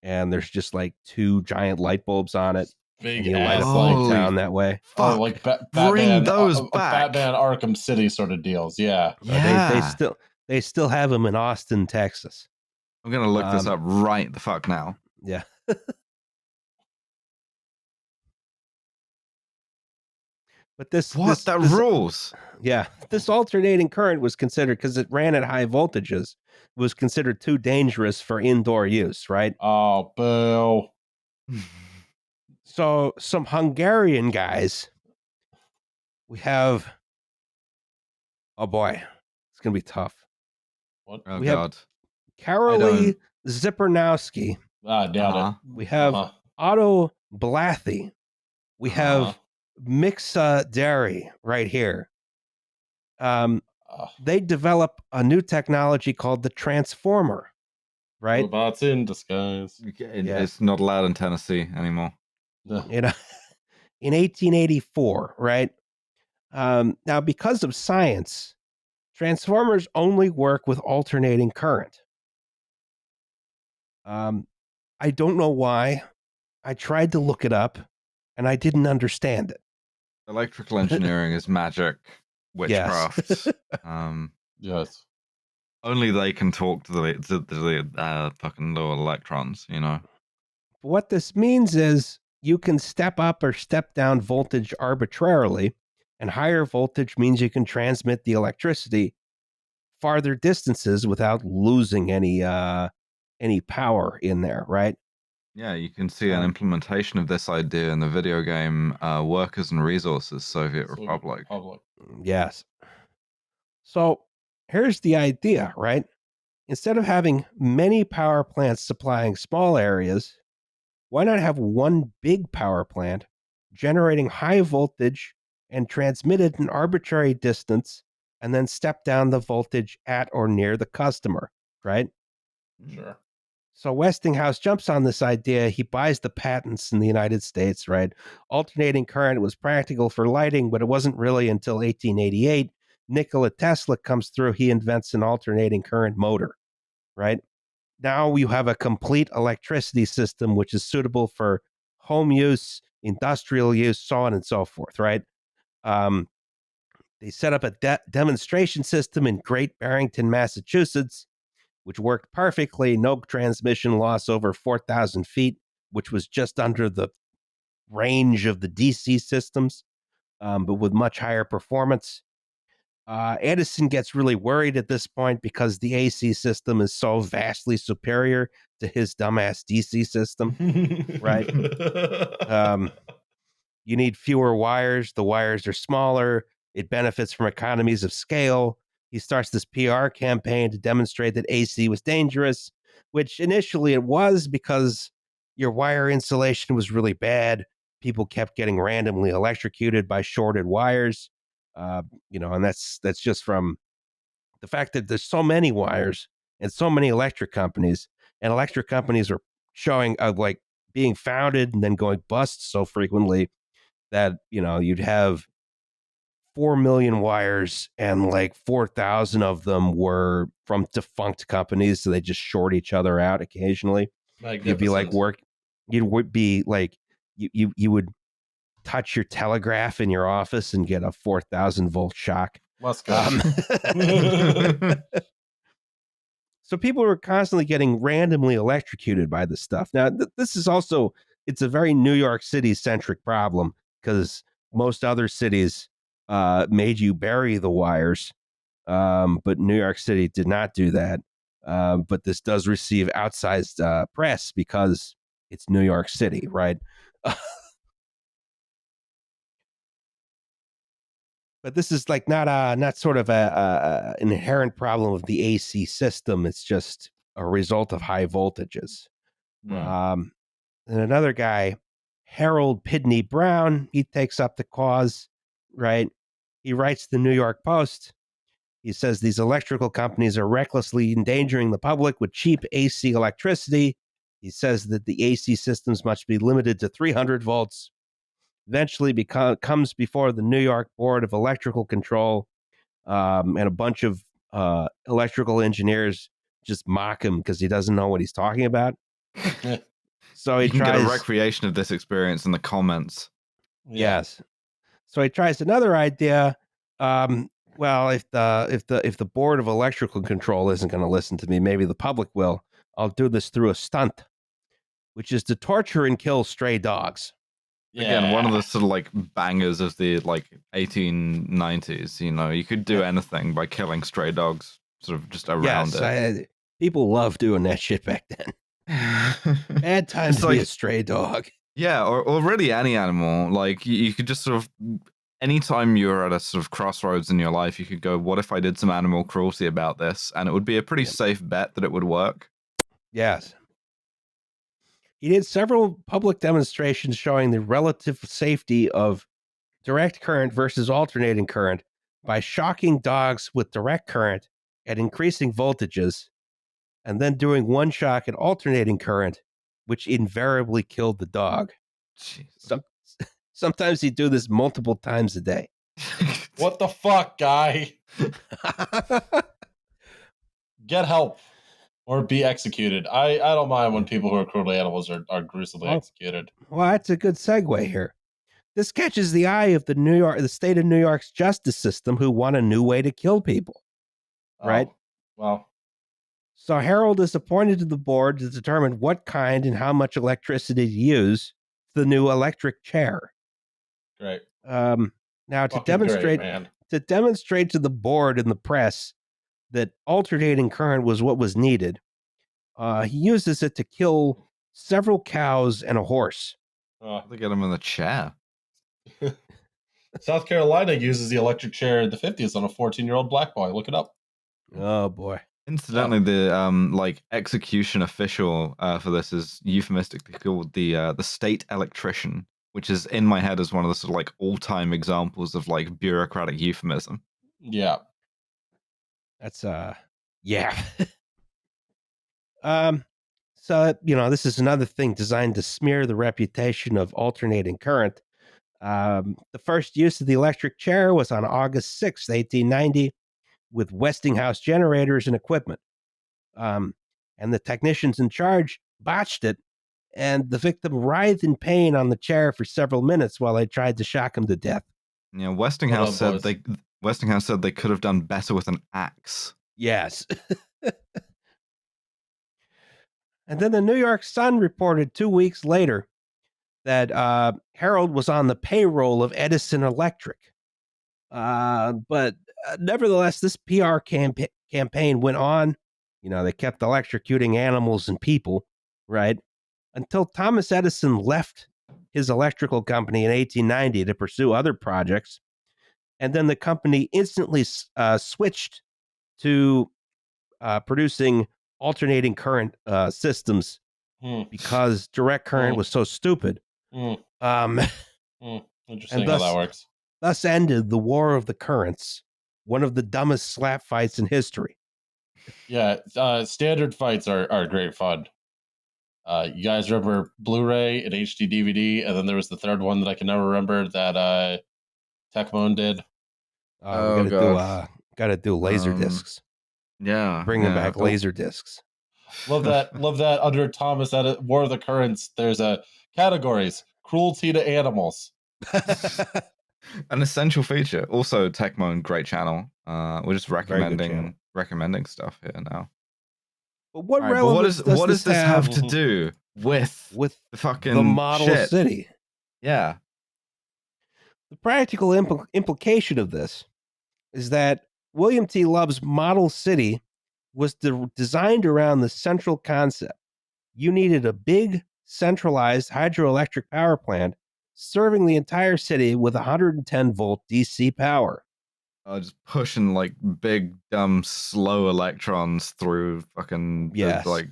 and there's just like two giant light bulbs on it. Big and you light up the whole town that way. Oh, like Batman, those back. Batman Arkham City sort of deals. Yeah. They still have them in Austin, Texas. I'm gonna look this up right the fuck now. Yeah. But this rules. Yeah, this alternating current was considered, because it ran at high voltages, was considered too dangerous for indoor use, right? Oh, boo. So some Hungarian guys, we have, oh boy, it's gonna be tough. What? Oh, we God. have Karoli Zipernowski. Doubt it. We have Otto Blathy. We have Mixa Dairy right here. They develop a new technology called the transformer, right? Robots in disguise. It's not allowed in Tennessee anymore. In 1884, right? Now, because of science, transformers only work with alternating current. I don't know why. I tried to look it up, and I didn't understand it. Electrical engineering is magic witchcraft. Yes. Yes. Only they can talk to the fucking little electrons, you know. What this means is you can step up or step down voltage arbitrarily, and higher voltage means you can transmit the electricity farther distances without losing any power in there, right? Yeah, you can see an implementation of this idea in the video game Workers and Resources, Soviet Republic. Yes. So here's the idea, right? Instead of having many power plants supplying small areas, why not have one big power plant generating high voltage and transmit it an arbitrary distance, and then step down the voltage at or near the customer, right? Sure. So Westinghouse jumps on this idea. He buys the patents in the United States, right? Alternating current was practical for lighting, but it wasn't really until 1888. Nikola Tesla comes through. He invents an alternating current motor, right? Now you have a complete electricity system, which is suitable for home use, industrial use, so on and so forth, right? They set up a demonstration system in Great Barrington, Massachusetts, which worked perfectly. No transmission loss over 4,000 feet, which was just under the range of the DC systems, but with much higher performance. Edison gets really worried at this point because the AC system is so vastly superior to his dumbass DC system, right? You need fewer wires. The wires are smaller. It benefits from economies of scale. He starts this PR campaign to demonstrate that AC was dangerous, which initially it was, because your wire insulation was really bad. People kept getting randomly electrocuted by shorted wires. And that's just from the fact that there's so many wires and so many electric companies, and electric companies are showing like being founded and then going bust so frequently that, you'd have 4 million wires and like 4,000 of them were from defunct companies. So they just short each other out occasionally. You'd be like you'd be like, you would touch your telegraph in your office and get a 4,000 volt shock. Let's go. So people were constantly getting randomly electrocuted by this stuff. Now, this is also, it's a very New York City centric problem, because most other cities made you bury the wires, but New York City did not do that. But this does receive outsized press because it's New York City, right? But this is like not sort of an inherent problem of the AC system. It's just a result of high voltages. And another guy, Harold Pidney Brown, he takes up the cause, right? He writes the New York Post. He says these electrical companies are recklessly endangering the public with cheap AC electricity. He says that the AC systems must be limited to 300 volts. Eventually comes before the New York Board of Electrical Control, and a bunch of electrical engineers just mock him because he doesn't know what he's talking about. So you can get a recreation of this experience in the comments. Yes. So he tries another idea. Well, if the Board of Electrical Control isn't going to listen to me, maybe the public will. I'll do this through a stunt, which is to torture and kill stray dogs. Yeah. Again, one of the sort of like bangers of the like 1890s. You know, you could do anything by killing stray dogs, sort of just around it. People love doing that shit back then. Bad time to be a stray dog. Yeah, or really any animal. Like you could just sort of, anytime you're at a sort of crossroads in your life, you could go, what if I did some animal cruelty about this? And it would be a pretty safe bet that it would work. Yes. He did several public demonstrations showing the relative safety of direct current versus alternating current by shocking dogs with direct current at increasing voltages, and then doing one shock at alternating current, which invariably killed the dog. Sometimes he'd do this multiple times a day. What the fuck, guy? Get help or be executed. I don't mind when people who are cruel to animals are gruesomely executed. Well, that's a good segue here. This catches the eye of the state of New York's justice system, who want a new way to kill people. Right? Well. So Harold is appointed to the board to determine what kind and how much electricity to use the new electric chair. Great. Now to demonstrate to the board and the press that alternating current was what was needed, he uses it to kill several cows and a horse. They get him in the chair. South Carolina uses the electric chair in the 50s on a 14-year-old black boy. Look it up. Oh boy. Incidentally, the like execution official for this is euphemistically called the state electrician, which is in my head as one of the sort of like all-time examples of like bureaucratic euphemism. Yeah. That's yeah. So this is another thing designed to smear the reputation of alternating current. The first use of the electric chair was on August 6th, 1890, with Westinghouse generators and equipment. And the technicians in charge botched it, and the victim writhed in pain on the chair for several minutes while they tried to shock him to death. Yeah, Westinghouse said they could have done better with an axe. Yes. And then the New York Sun reported 2 weeks later that Harold was on the payroll of Edison Electric. But nevertheless, this PR campaign went on. They kept electrocuting animals and people, right? Until Thomas Edison left his electrical company in 1890 to pursue other projects. And then the company instantly switched to producing alternating current systems because direct current was so stupid. Interesting how that works. Thus ended the War of the Currents, one of the dumbest slap fights in history. Yeah, standard fights are great fun. You guys remember Blu-ray and HD DVD, and then there was the third one that I can never remember that Tecmone did. We gotta do laser discs. Yeah, bringing back laser discs. Love that. Love that. Under Thomas at War of the Currents, there's categories: cruelty to animals. An essential feature. Also, Tecmone, great channel. We're just recommending stuff here now. But what relevance what does this have to do with the fucking the model shit? City? Yeah. The practical implication of this is that William T. Love's Model City was designed around the central concept. You needed a big, centralized hydroelectric power plant serving the entire city with 110-volt DC power. Just pushing like big, dumb, slow electrons through fucking like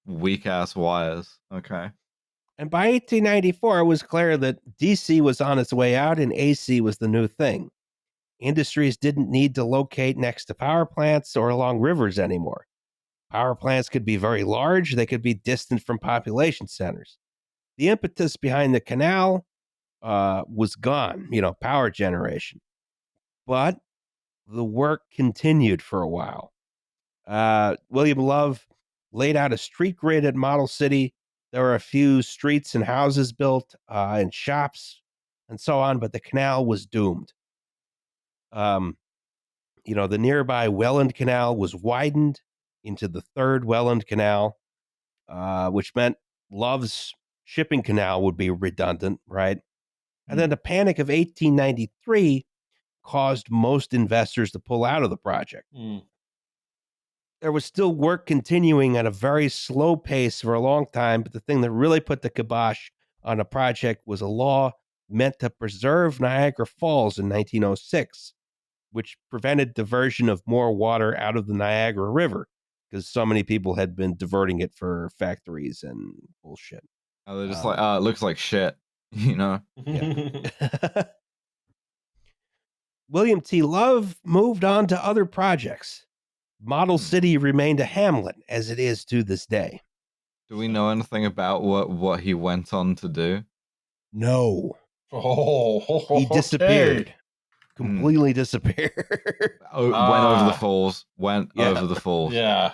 weak ass wires. Okay. And by 1894, it was clear that DC was on its way out and AC was the new thing. Industries didn't need to locate next to power plants or along rivers anymore. Power plants could be very large, they could be distant from population centers. The impetus behind the canal was gone, power generation. But the work continued for a while. William Love laid out a street grid at Model City. There were a few streets and houses built and shops and so on, but the canal was doomed. The nearby Welland Canal was widened into the third Welland Canal, which meant Love's shipping canal would be redundant, right? And then the panic of 1893 caused most investors to pull out of the project. There was still work continuing at a very slow pace for a long time, but the thing that really put the kibosh on the project was a law meant to preserve Niagara Falls in 1906, which prevented diversion of more water out of the Niagara River because so many people had been diverting it for factories and bullshit. Oh, they're just like, it looks like shit, Yeah. William T. Love moved on to other projects. Model City remained a hamlet as it is to this day. Do we know anything about what he went on to do? No. He disappeared. Completely disappeared. Went over the falls. Over the falls. Yeah.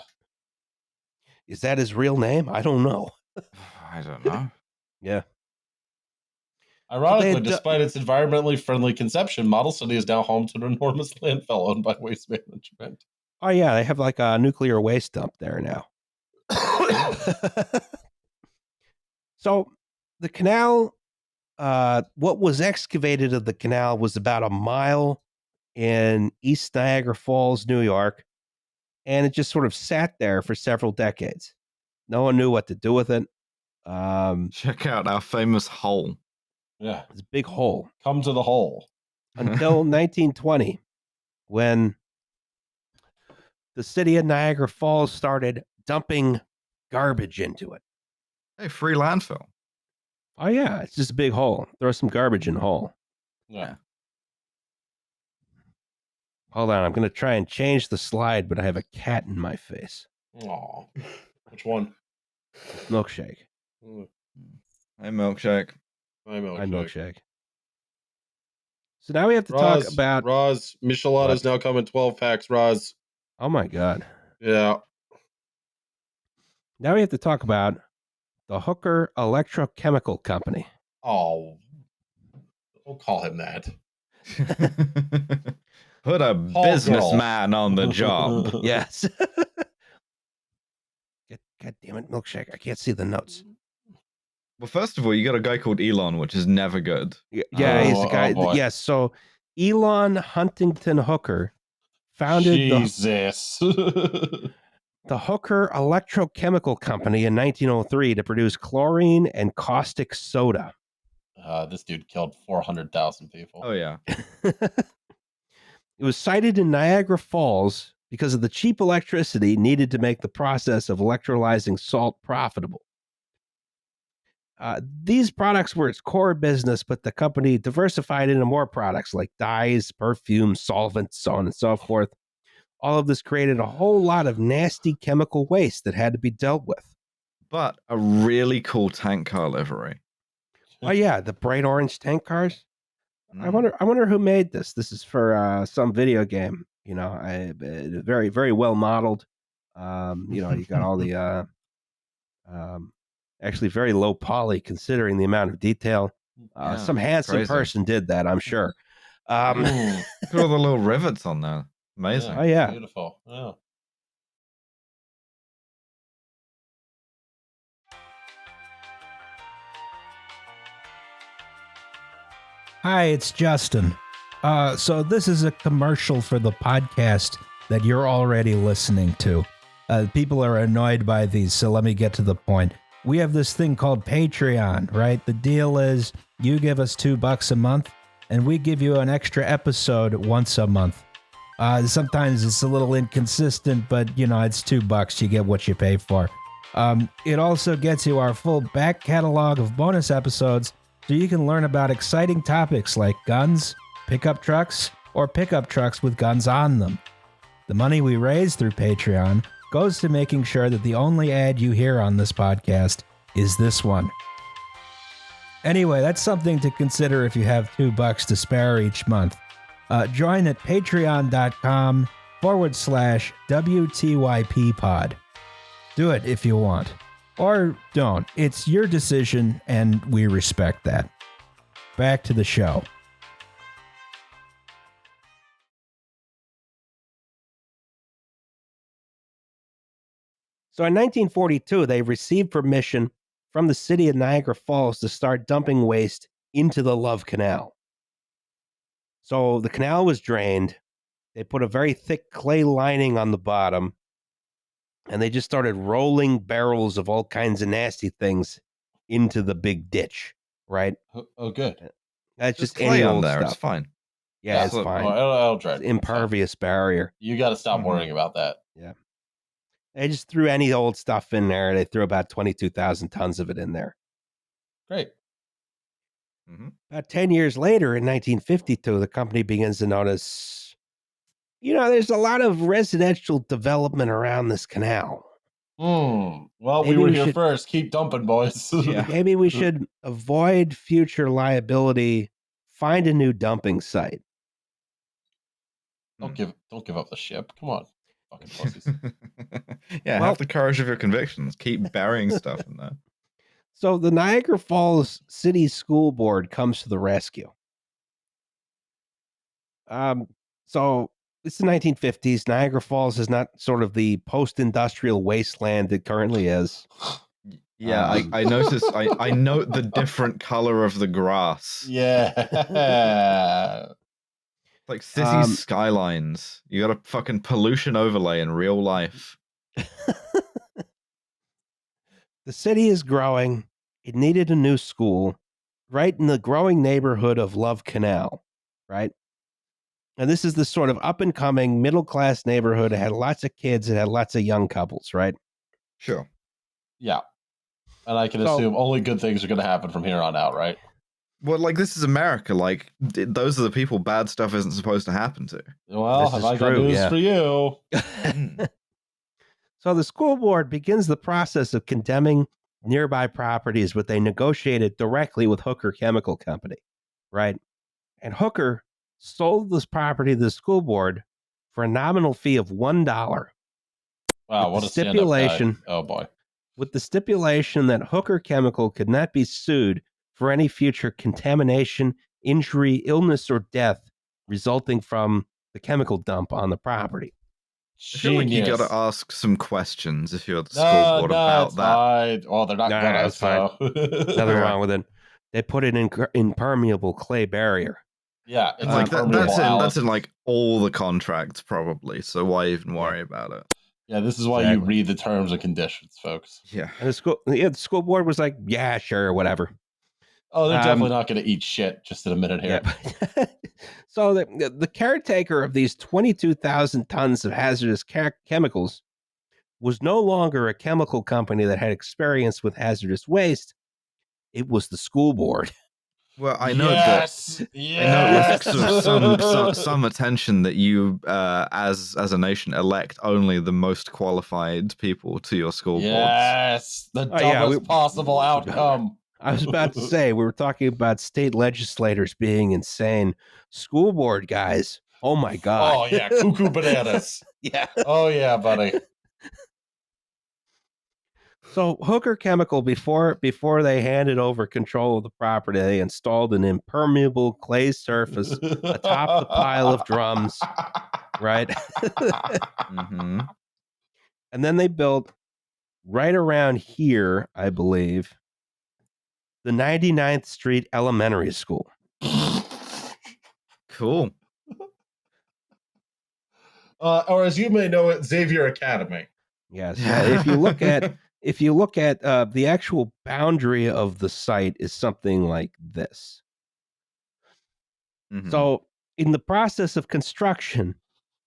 Is that his real name? I don't know. I don't know. Yeah. Ironically, despite its environmentally friendly conception, Model City is now home to an enormous landfill owned by Waste Management. Oh, yeah. They have like a nuclear waste dump there now. So the canal, what was excavated of the canal was about a mile in East Niagara Falls, New York. And it just sort of sat there for several decades. No one knew what to do with it. Check out our famous hole. Yeah. It's a big hole. Come to the hole. Until 1920, when the city of Niagara Falls started dumping garbage into it. Hey, free landfill. Oh, yeah. It's just a big hole. Throw some garbage in the hole. Yeah. Hold on. I'm going to try and change the slide, but I have a cat in my face. Aw. Which one? Milkshake. Hey, Milkshake. Hi, Milkshake. So now we have to talk about... Roz, Michelada's now coming 12 packs, Roz. Oh, my God. Yeah. Now we have to talk about the Hooker Electrochemical Company. Oh. Don't call him that. Put a businessman on the job. Yes. God damn it, Milkshake. I can't see the notes. Well, first of all, you got a guy called Elon, which is never good. Yeah, he's the guy. Yes, so Elon Huntington Hooker founded the Hooker Electrochemical Company in 1903 to produce chlorine and caustic soda. This dude killed 400,000 people. Oh, yeah. It was sited in Niagara Falls because of the cheap electricity needed to make the process of electrolyzing salt profitable. These products were its core business, but the company diversified into more products like dyes, perfumes, solvents, so on and so forth. All of this created a whole lot of nasty chemical waste that had to be dealt with. But a really cool tank car livery. Oh yeah, the bright orange tank cars. I wonder who made this. This is for some video game. Very, very well modeled. You got all the actually very low poly considering the amount of detail. Some handsome person did that, I'm sure. Look at all the little rivets on there. Amazing. Oh yeah, beautiful. Yeah. Hi, it's Justin. So this is a commercial for the podcast that you're already listening to. People are annoyed by these, so let me get to the point. We have this thing called Patreon, right? The deal is you give us $2 a month, and we give you an extra episode once a month. Sometimes it's a little inconsistent, but it's $2. You get what you pay for. It also gets you our full back catalog of bonus episodes, so you can learn about exciting topics like guns, pickup trucks, or pickup trucks with guns on them. The money we raise through Patreon goes to making sure that the only ad you hear on this podcast is this one. Anyway, that's something to consider if you have $2 to spare each month. Join at patreon.com/WTYP pod. Do it if you want. Or don't. It's your decision, and we respect that. Back to the show. So in 1942, they received permission from the city of Niagara Falls to start dumping waste into the Love Canal. So the canal was drained. They put a very thick clay lining on the bottom, and they just started rolling barrels of all kinds of nasty things into the big ditch, right? Oh good. That's just clay any on old there. stuff. It's fine. Yeah, it's fine. I'll try. It's impervious barrier. You got to stop worrying about that. Yeah. They just threw any old stuff in there. They threw about 22,000 tons of it in there. Great. About 10 years later, in 1952, the company begins to notice, there's a lot of residential development around this canal. Well, maybe we were here first. Keep dumping, boys. Yeah. Maybe we should avoid future liability, find a new dumping site. Don't give up the ship. Come on. Fucking pussies. Have the courage of your convictions. Keep burying stuff in there. So the Niagara Falls City School Board comes to the rescue. So it's the 1950s. Niagara Falls is not sort of the post-industrial wasteland it currently is. Yeah, I noticed. I note the different color of the grass. Yeah. Like city skylines. You got a fucking pollution overlay in real life. The city is growing. It needed a new school right in the growing neighborhood of Love Canal, right? And this is the sort of up-and-coming middle-class neighborhood. It had lots of kids. It had lots of young couples, right? Sure. Yeah. And I can assume only good things are going to happen from here on out, right? Well, like, this is America. Like, those are the people bad stuff isn't supposed to happen to. Well, have I got news for you? So the school board begins the process of condemning nearby properties, but they negotiated directly with Hooker Chemical Company, right? And Hooker sold this property to the school board for a nominal fee of $1. Wow, what a stipulation! Oh boy! With the stipulation that Hooker Chemical could not be sued for any future contamination, injury, illness, or death resulting from the chemical dump on the property. I feel like you got to ask some questions if you're the school board about that. Fine. Well, they're not gonna. That's fine. Nothing wrong with it. They put an impermeable clay barrier. Yeah, it's like that's in like all the contracts probably. So why even worry about it? Yeah, this is why you read the terms and conditions, folks. Yeah, and the school board was like, yeah, sure, whatever. Oh, they're definitely not going to eat shit just in a minute here. Yeah. So the caretaker of these 22,000 tons of hazardous chemicals was no longer a chemical company that had experience with hazardous waste. It was the school board. Well, I know that. I know with sort of some attention that you, as a nation, elect only the most qualified people to your school boards. Yes, the dumbest possible outcome. I was about to say, we were talking about state legislators being insane. School board guys, oh my God. Oh, yeah, cuckoo bananas. Yeah. Oh, yeah, buddy. So Hooker Chemical, before they handed over control of the property, they installed an impermeable clay surface atop the pile of drums, right? Mm-hmm. And then they built right around here, I believe, the 99th Street Elementary School. Cool. Or as you may know it, Xavier Academy. Yes. If you look at the actual boundary of the site is something like this. Mm-hmm. So in the process of construction,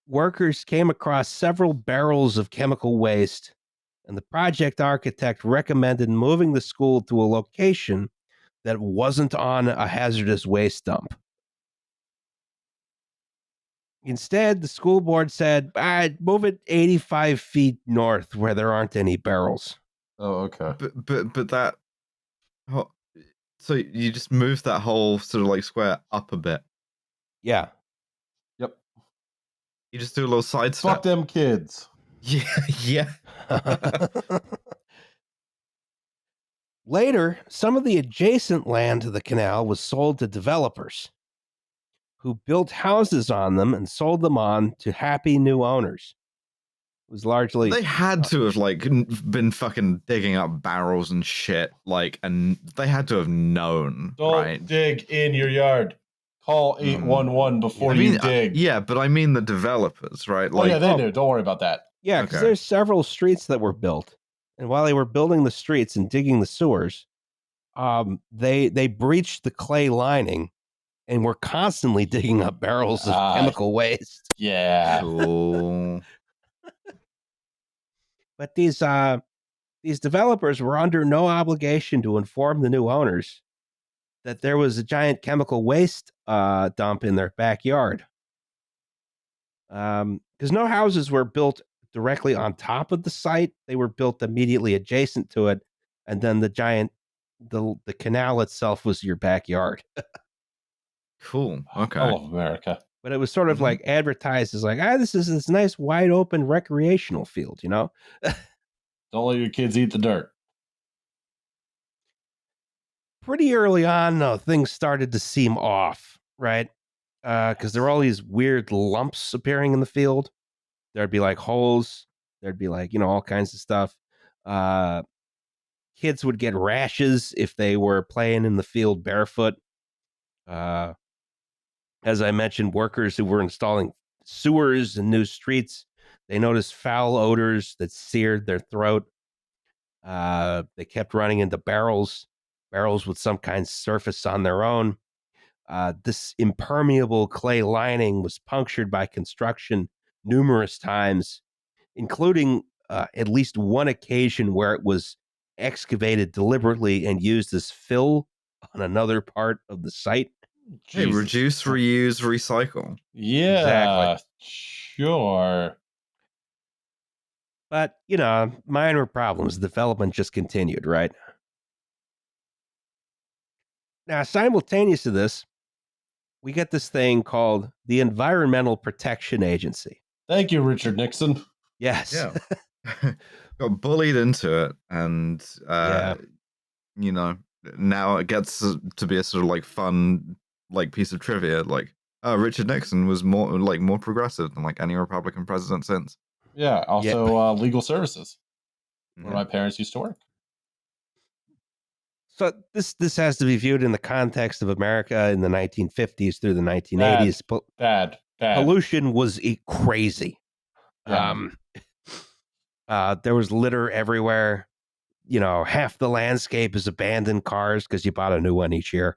workers came across several barrels of chemical waste, and the project architect recommended moving the school to a location that wasn't on a hazardous waste dump. Instead, the school board said, move it 85 feet north where there aren't any barrels. Oh, okay. But that... So you just move that whole sort of like square up a bit. Yeah. Yep. You just do a little side step. Fuck them kids. Yeah. Later, some of the adjacent land to the canal was sold to developers who built houses on them and sold them on to happy new owners. It was largely... They had to have like been fucking digging up barrels and shit, like, and they had to have known. Don't dig in your yard. Call 811 before you dig. Yeah, but I mean the developers, right? Like, yeah, they knew. Don't worry about that. Yeah, because there's several streets that were built, and while they were building the streets and digging the sewers, they breached the clay lining and were constantly digging up barrels of chemical waste. Yeah. Cool. But these developers were under no obligation to inform the new owners that there was a giant chemical waste dump in their backyard. Because no houses were built directly on top of the site. They were built immediately adjacent to it. And then the canal itself was your backyard. Cool. Okay. I love America. But it was sort of like advertised as like, this is this nice wide open recreational field, you know? Don't let your kids eat the dirt. Pretty early on, though, things started to seem off, right? Because there were all these weird lumps appearing in the field. There'd be like holes. There'd be like, all kinds of stuff. Kids would get rashes if they were playing in the field barefoot. As I mentioned, workers who were installing sewers and new streets, they noticed foul odors that seared their throat. They kept running into barrels with some kind of surface on their own. This impermeable clay lining was punctured by construction numerous times, including at least one occasion where it was excavated deliberately and used as fill on another part of the site. Hey, reduce, reuse, recycle. Yeah, exactly. Sure. But, minor problems. Development just continued, right? Now, simultaneous to this, we get this thing called the Environmental Protection Agency. Thank you, Richard Nixon. Yes. Yeah. Got bullied into it, and now it gets to be a sort of like fun like piece of trivia. Like, Richard Nixon was more progressive than like any Republican president since. Yeah. Also, legal services, where my parents used to work. So this has to be viewed in the context of America in the 1950s through the 1980s. Bad. Pollution was crazy. Yeah. There was litter everywhere. Half the landscape is abandoned cars because you bought a new one each year.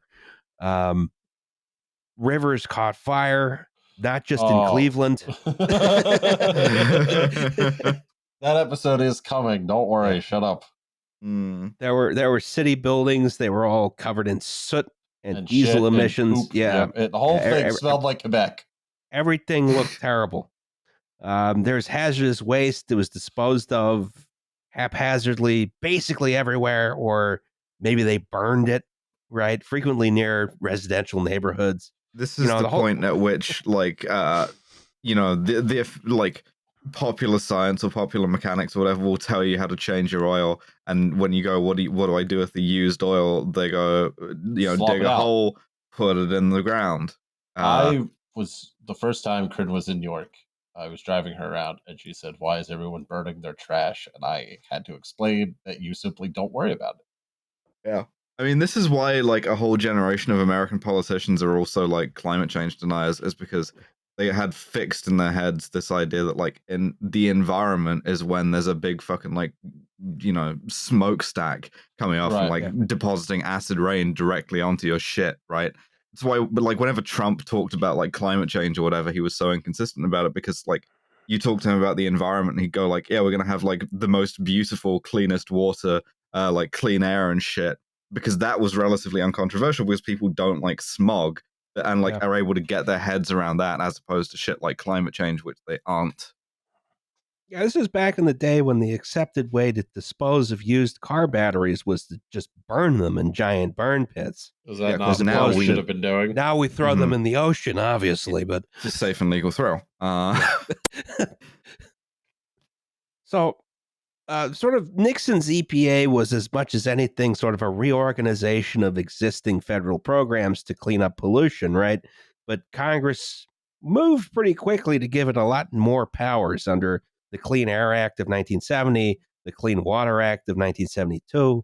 Rivers caught fire, not just in Cleveland. That episode is coming. Don't worry. Yeah. Shut up. There were city buildings. They were all covered in soot and diesel emissions. The whole thing smelled like Quebec. Everything looked terrible. There's hazardous waste that was disposed of haphazardly, basically everywhere, or maybe they burned it, right? Frequently near residential neighborhoods. This is the point at which, like, the like popular science or popular mechanics or whatever will tell you how to change your oil, and when you go, what do I do with the used oil? They go, dig a hole, put it in the ground. The first time Corinne was in New York, I was driving her around, and she said, "Why is everyone burning their trash?" And I had to explain that you simply don't worry about it. Yeah. I mean, this is why like a whole generation of American politicians are also like climate change deniers, is because they had fixed in their heads this idea that like in the environment is when there's a big fucking like, smokestack coming off and like depositing acid rain directly onto your shit, right? That's why, but like whenever Trump talked about like climate change or whatever, he was so inconsistent about it because like you talk to him about the environment and he'd go like, yeah, we're gonna have like the most beautiful, cleanest water, like clean air and shit, because that was relatively uncontroversial because people don't like smog and like are able to get their heads around that as opposed to shit like climate change, which they aren't. Yeah, this is back in the day when the accepted way to dispose of used car batteries was to just burn them in giant burn pits. Is that not what we should have been doing? Now we throw them in the ocean, obviously, but it's a safe and legal throw. So, sort of Nixon's EPA was as much as anything sort of a reorganization of existing federal programs to clean up pollution, right? But Congress moved pretty quickly to give it a lot more powers under the Clean Air Act of 1970, the Clean Water Act of 1972.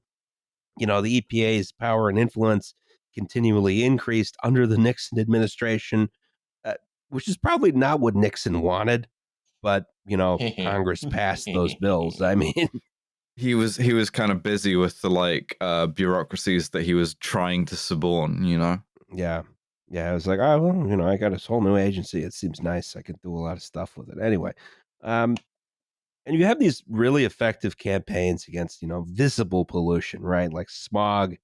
You know, the EPA's power and influence continually increased under the Nixon administration, which is probably not what Nixon wanted, but you know, Congress passed those bills. I mean, he was kind of busy with the like bureaucracies that he was trying to suborn, you know. Yeah, I was like, oh well, you know, I got this whole new agency. It seems nice. I could do a lot of stuff with it. Anyway, and you have these really effective campaigns against, you know, visible pollution, right? Like smog,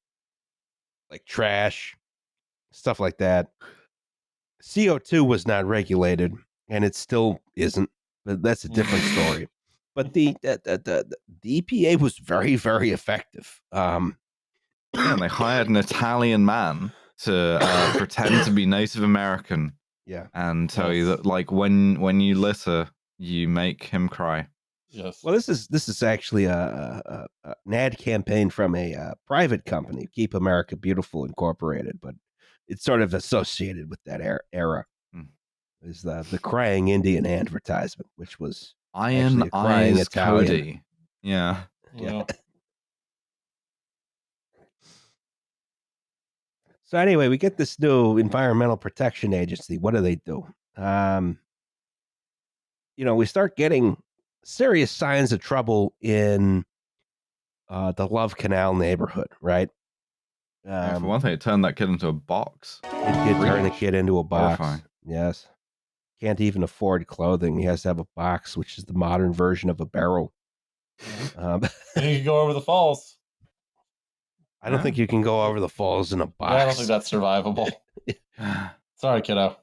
like trash, stuff like that. CO2 was not regulated, and it still isn't. But that's a different story. But the EPA was very, very effective. Yeah, and they hired an Italian man to pretend to be Native American. Yeah, and tell you that like when you litter, you make him cry. Yes. Well, this is actually an ad campaign from a private company, Keep America Beautiful Incorporated, but it's sort of associated with that era. Is the crying Indian advertisement, which was Iron a crying Eyes Italian. Cody. Yeah. So anyway, we get this new Environmental Protection Agency. What do they do? You know, we start getting serious signs of trouble in the Love Canal neighborhood, right? For one thing, it turned that kid into a box. It did turn the kid into a box. Horrifying. Yes. Can't even afford clothing. He has to have a box, which is the modern version of a barrel. And you can go over the falls. I don't think you can go over the falls in a box. Yeah, I don't think that's survivable. Sorry, kiddo.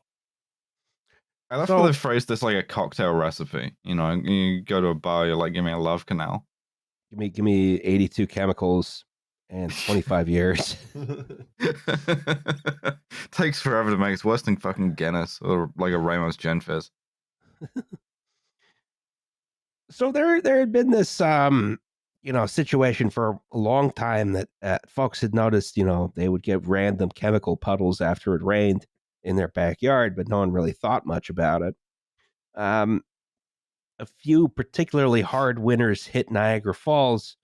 I love how they phrased this like a cocktail recipe. You know, you go to a bar, you're like, give me a Love Canal. Give me 82 chemicals and 25 years. Takes forever to make. It's worse than fucking Guinness or like a Ramos Gin Fizz. So there had been this you know, situation for a long time that folks had noticed, you know, they would get random chemical puddles after it rained in their backyard, but no one really thought much about it. A few particularly hard winters hit Niagara Falls,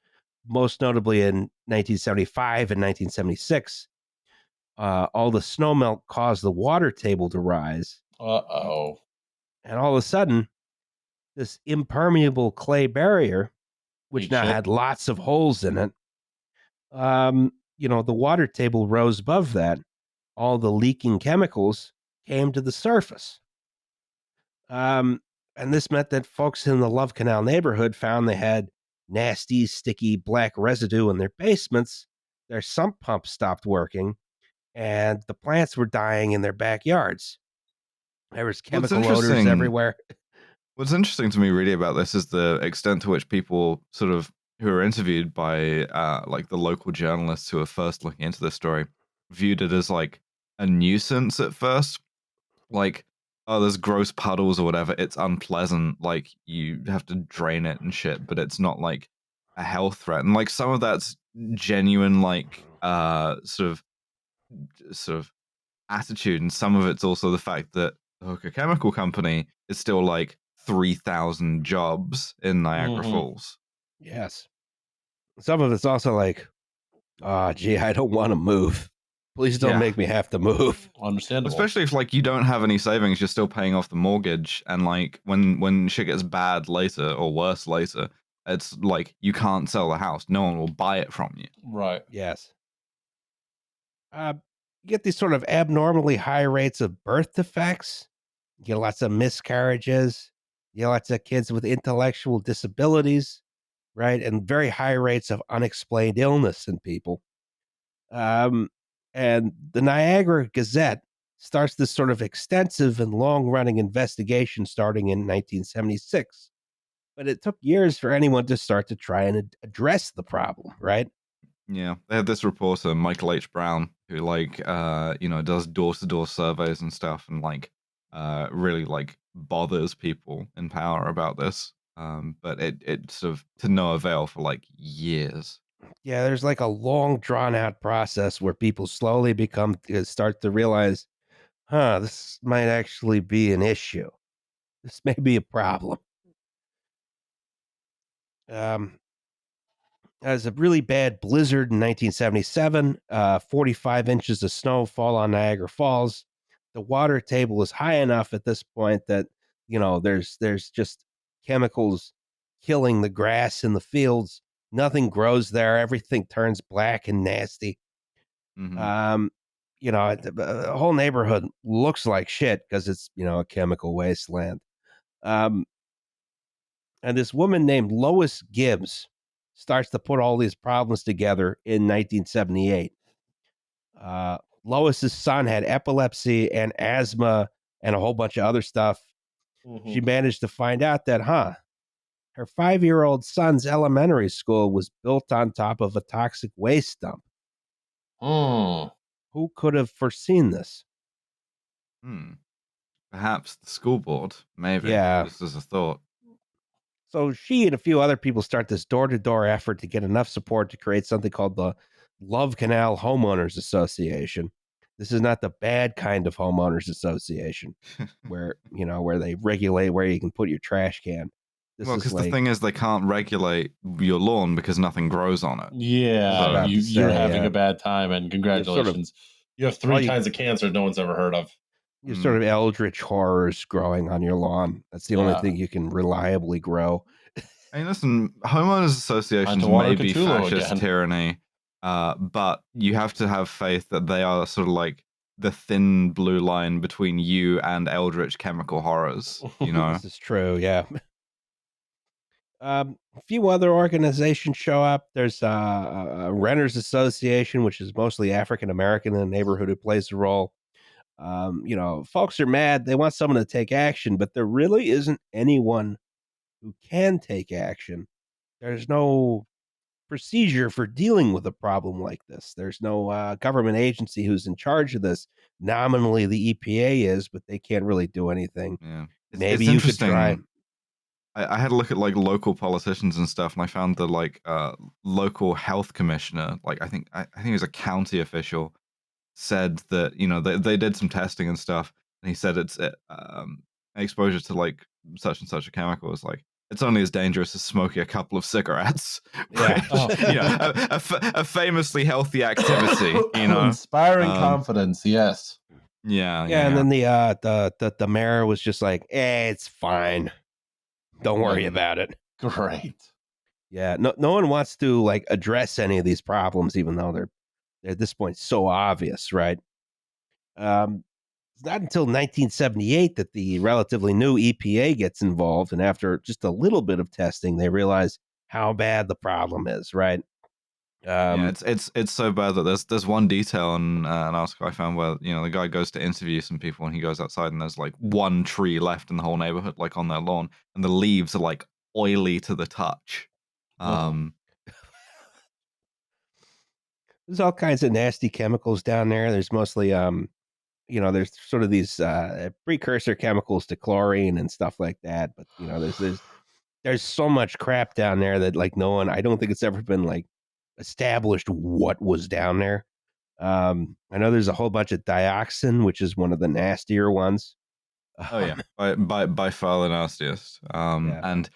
most notably in 1975 and 1976. All the snowmelt caused the water table to rise. Uh-oh. And all of a sudden, this impermeable clay barrier, which now had lots of holes in it, you know, the water table rose above that. All the leaking chemicals came to the surface. And this meant that folks in the Love Canal neighborhood found they had nasty, sticky black residue in their basements. Their sump pumps stopped working, and the plants were dying in their backyards. There was chemical odors everywhere. What's interesting to me really about this is the extent to which people sort of who are interviewed by like the local journalists who are first looking into this story viewed it as like a nuisance at first. Like, oh, there's gross puddles or whatever. It's unpleasant. Like, you have to drain it and shit, but it's not like a health threat. And like some of that's genuine, like sort of attitude, and some of it's also the fact that the Hooker Chemical Company is still like 3,000 jobs in Niagara Falls. Yes. Some of it's also like, oh, gee, I don't want to move. Please don't make me have to move. Understandable. Especially if like you don't have any savings, you're still paying off the mortgage, and like when shit gets bad later or worse later, it's like you can't sell the house. No one will buy it from you. Right. Yes. you get these sort of abnormally high rates of birth defects. You get lots of miscarriages. You get lots of kids with intellectual disabilities, right? And very high rates of unexplained illness in people. And the Niagara Gazette starts this sort of extensive and long-running investigation starting in 1976. But it took years for anyone to start to try and address the problem, right? Yeah, they had this reporter, Michael H. Brown, who does door-to-door surveys and stuff, and really bothers people in power about this. But it sort of to no avail for years. Yeah, there's a long drawn out process where people slowly start to realize, this might actually be an issue. This may be a problem. There's a really bad blizzard in 1977. 45 inches of snow fall on Niagara Falls. The water table is high enough at this point that there's just chemicals killing the grass in the fields. Nothing grows there. Everything turns black and nasty. Mm-hmm. The whole neighborhood looks like shit because it's a chemical wasteland. And this woman named Lois Gibbs starts to put all these problems together in 1978. Lois's son had epilepsy and asthma and a whole bunch of other stuff. Mm-hmm. She managed to find out that, her 5-year-old son's elementary school was built on top of a toxic waste dump. Who could have foreseen this? Perhaps the school board, maybe. Yeah. Just as a thought. So she and a few other people start this door-to-door effort to get enough support to create something called the Love Canal Homeowners Association. This is not the bad kind of homeowners association where they regulate where you can put your trash can. Because the thing is, they can't regulate your lawn because nothing grows on it. Yeah, you're having a bad time, and congratulations. You have 3 kinds of cancer no one's ever heard of. You sort of eldritch horrors growing on your lawn. That's the only thing you can reliably grow. Hey, listen, homeowners associations may be fascist tyranny, but you have to have faith that they are sort of like the thin blue line between you and eldritch chemical horrors. This is true, yeah. A few other organizations show up. There's a renters association, which is mostly African American in the neighborhood, who plays a role. Folks are mad. They want someone to take action, but there really isn't anyone who can take action. There's no procedure for dealing with a problem like this. There's no government agency who's in charge of this. Nominally, the EPA is, but they can't really do anything. Yeah. Maybe you could try. I had a look at local politicians and stuff, and I found the local health commissioner, I think he was a county official, said that they did some testing and stuff, and he said it's exposure to such and such a chemical is it's only as dangerous as smoking a couple of cigarettes. Yeah, a famously healthy activity. Inspiring confidence. Yes. Yeah. And then the mayor was just like, it's fine. Don't worry about it. Great. Yeah, no one wants to address any of these problems, even though they're at this point so obvious, right? It's not until 1978 that the relatively new EPA gets involved, and after just a little bit of testing, they realize how bad the problem is, right? It's so bad that there's one detail in an article I found where the guy goes to interview some people, and he goes outside, and there's one tree left in the whole neighborhood, on their lawn, and the leaves are oily to the touch. There's all kinds of nasty chemicals down there. There's mostly there's sort of these precursor chemicals to chlorine and stuff like that. But there's so much crap down there that no one. I don't think it's ever been established what was down there. I know there's a whole bunch of dioxin, which is one of the nastier ones. Oh yeah, by far the nastiest. And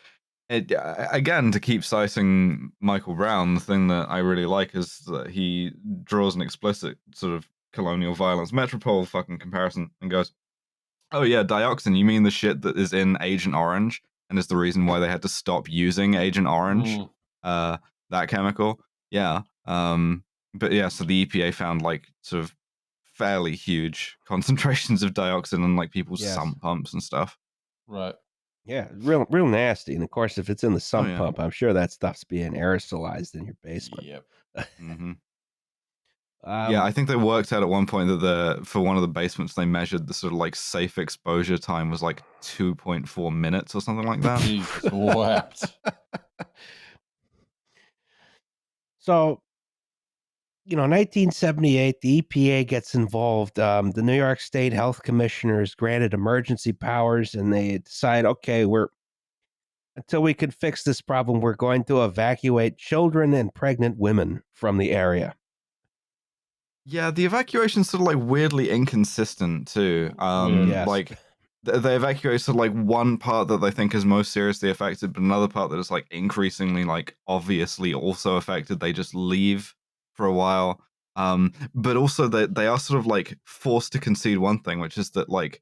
again, to keep citing Michael Brown, the thing that I really like is that he draws an explicit sort of colonial violence metropole fucking comparison and goes, oh yeah, dioxin, you mean the shit that is in Agent Orange and is the reason why they had to stop using Agent Orange, that chemical? Yeah. But yeah, so the EPA found sort of fairly huge concentrations of dioxin in like people's sump pumps and stuff. Right. Yeah, real nasty. And of course, if it's in the sump pump, I'm sure that stuff's being aerosolized in your basement. Yep. Mm-hmm. Yeah, I think they worked out at one point that for one of the basements they measured the sort of like safe exposure time was like 2.4 minutes or something like that. Jesus wept. So, 1978, the EPA gets involved. The New York State Health Commissioner is granted emergency powers, and they decide, okay, until we can fix this problem, we're going to evacuate children and pregnant women from the area. Yeah, the evacuation's sort of like weirdly inconsistent too. Yes. Like they evacuate sort of like one part that they think is most seriously affected, but another part that is like increasingly like obviously also affected. They just leave for a while. But also they are sort of like forced to concede one thing, which is that like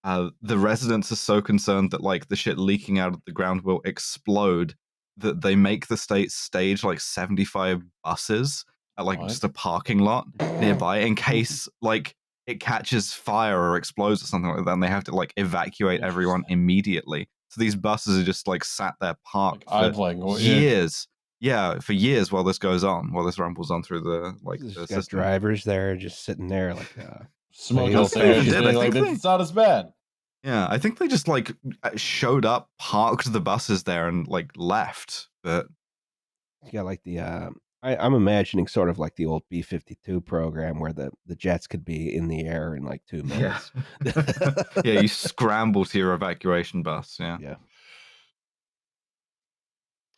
the residents are so concerned that like the shit leaking out of the ground will explode that they make the state stage like 75 buses at like just a parking lot nearby in case like it catches fire or explodes or something like that, and they have to like evacuate everyone immediately. So these buses are just like sat there parked for years. Yeah, for years while this goes on, while this rumbles on through the the got drivers there just sitting there like smoking cigarettes, like it's not as bad. Yeah, I think they just like showed up, parked the buses there, and like left. But yeah, like the I'm imagining sort of like the old B-52 program where the jets could be in the air in like 2 minutes. Yeah, you scramble to your evacuation bus. Yeah.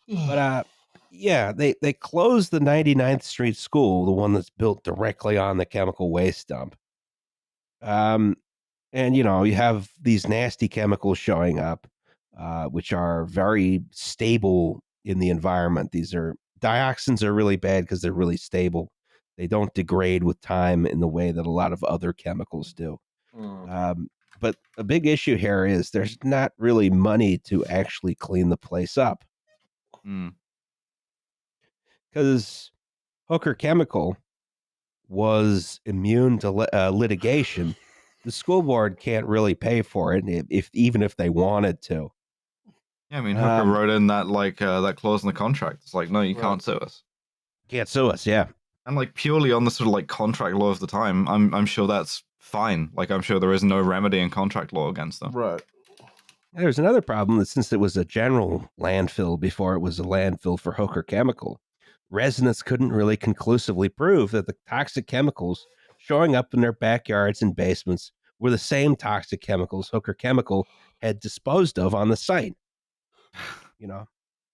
But yeah, they closed the 99th Street School, the one that's built directly on the chemical waste dump. And you have these nasty chemicals showing up, which are very stable in the environment. Dioxins are really bad because they're really stable. They don't degrade with time in the way that a lot of other chemicals do. But a big issue here is there's not really money to actually clean the place up. Because Hooker Chemical was immune to litigation. The school board can't really pay for it, even if they wanted to. Yeah, I mean, Hooker wrote in that that clause in the contract. It's like, no, you can't sue us. Can't sue us, yeah. And like purely on the sort of like contract law of the time, I'm sure that's fine. Like I'm sure there is no remedy in contract law against them. Right. There's another problem that since it was a general landfill before it was a landfill for Hooker Chemical, residents couldn't really conclusively prove that the toxic chemicals showing up in their backyards and basements were the same toxic chemicals Hooker Chemical had disposed of on the site.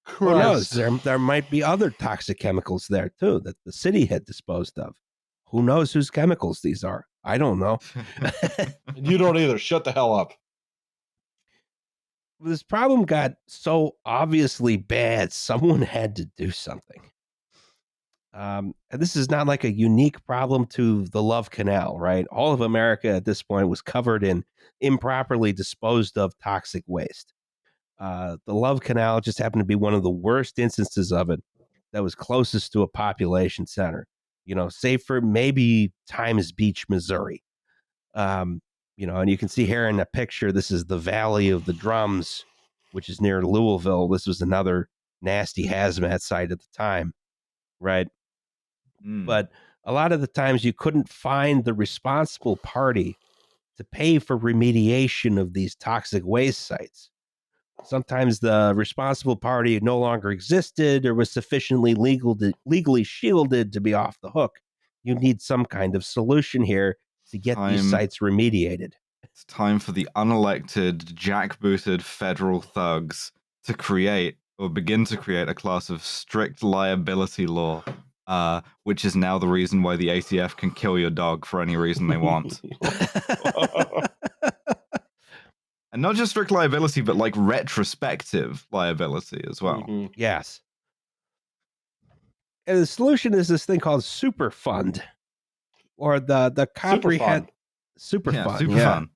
Who knows? There might be other toxic chemicals there too that the city had disposed of. Who knows whose chemicals these are? I don't know. You don't either. Shut the hell up. This problem got so obviously bad, someone had to do something. And this is not like a unique problem to the Love Canal, right? All of America at this point was covered in improperly disposed of toxic waste. The Love Canal just happened to be one of the worst instances of it that was closest to a population center, save for maybe Times Beach, Missouri. And you can see here in the picture, this is the Valley of the Drums, which is near Louisville. This was another nasty hazmat site at the time, right? But a lot of the times you couldn't find the responsible party to pay for remediation of these toxic waste sites. Sometimes the responsible party no longer existed or was sufficiently legally shielded to be off the hook. You need some kind of solution here to get these sites remediated. It's time for the unelected, jackbooted federal thugs to create or begin to create a class of strict liability law, which is now the reason why the ATF can kill your dog for any reason they want. And not just strict liability, but like retrospective liability as well. Mm-hmm. Yes. And the solution is this thing called Superfund, or the comprehend Superfund.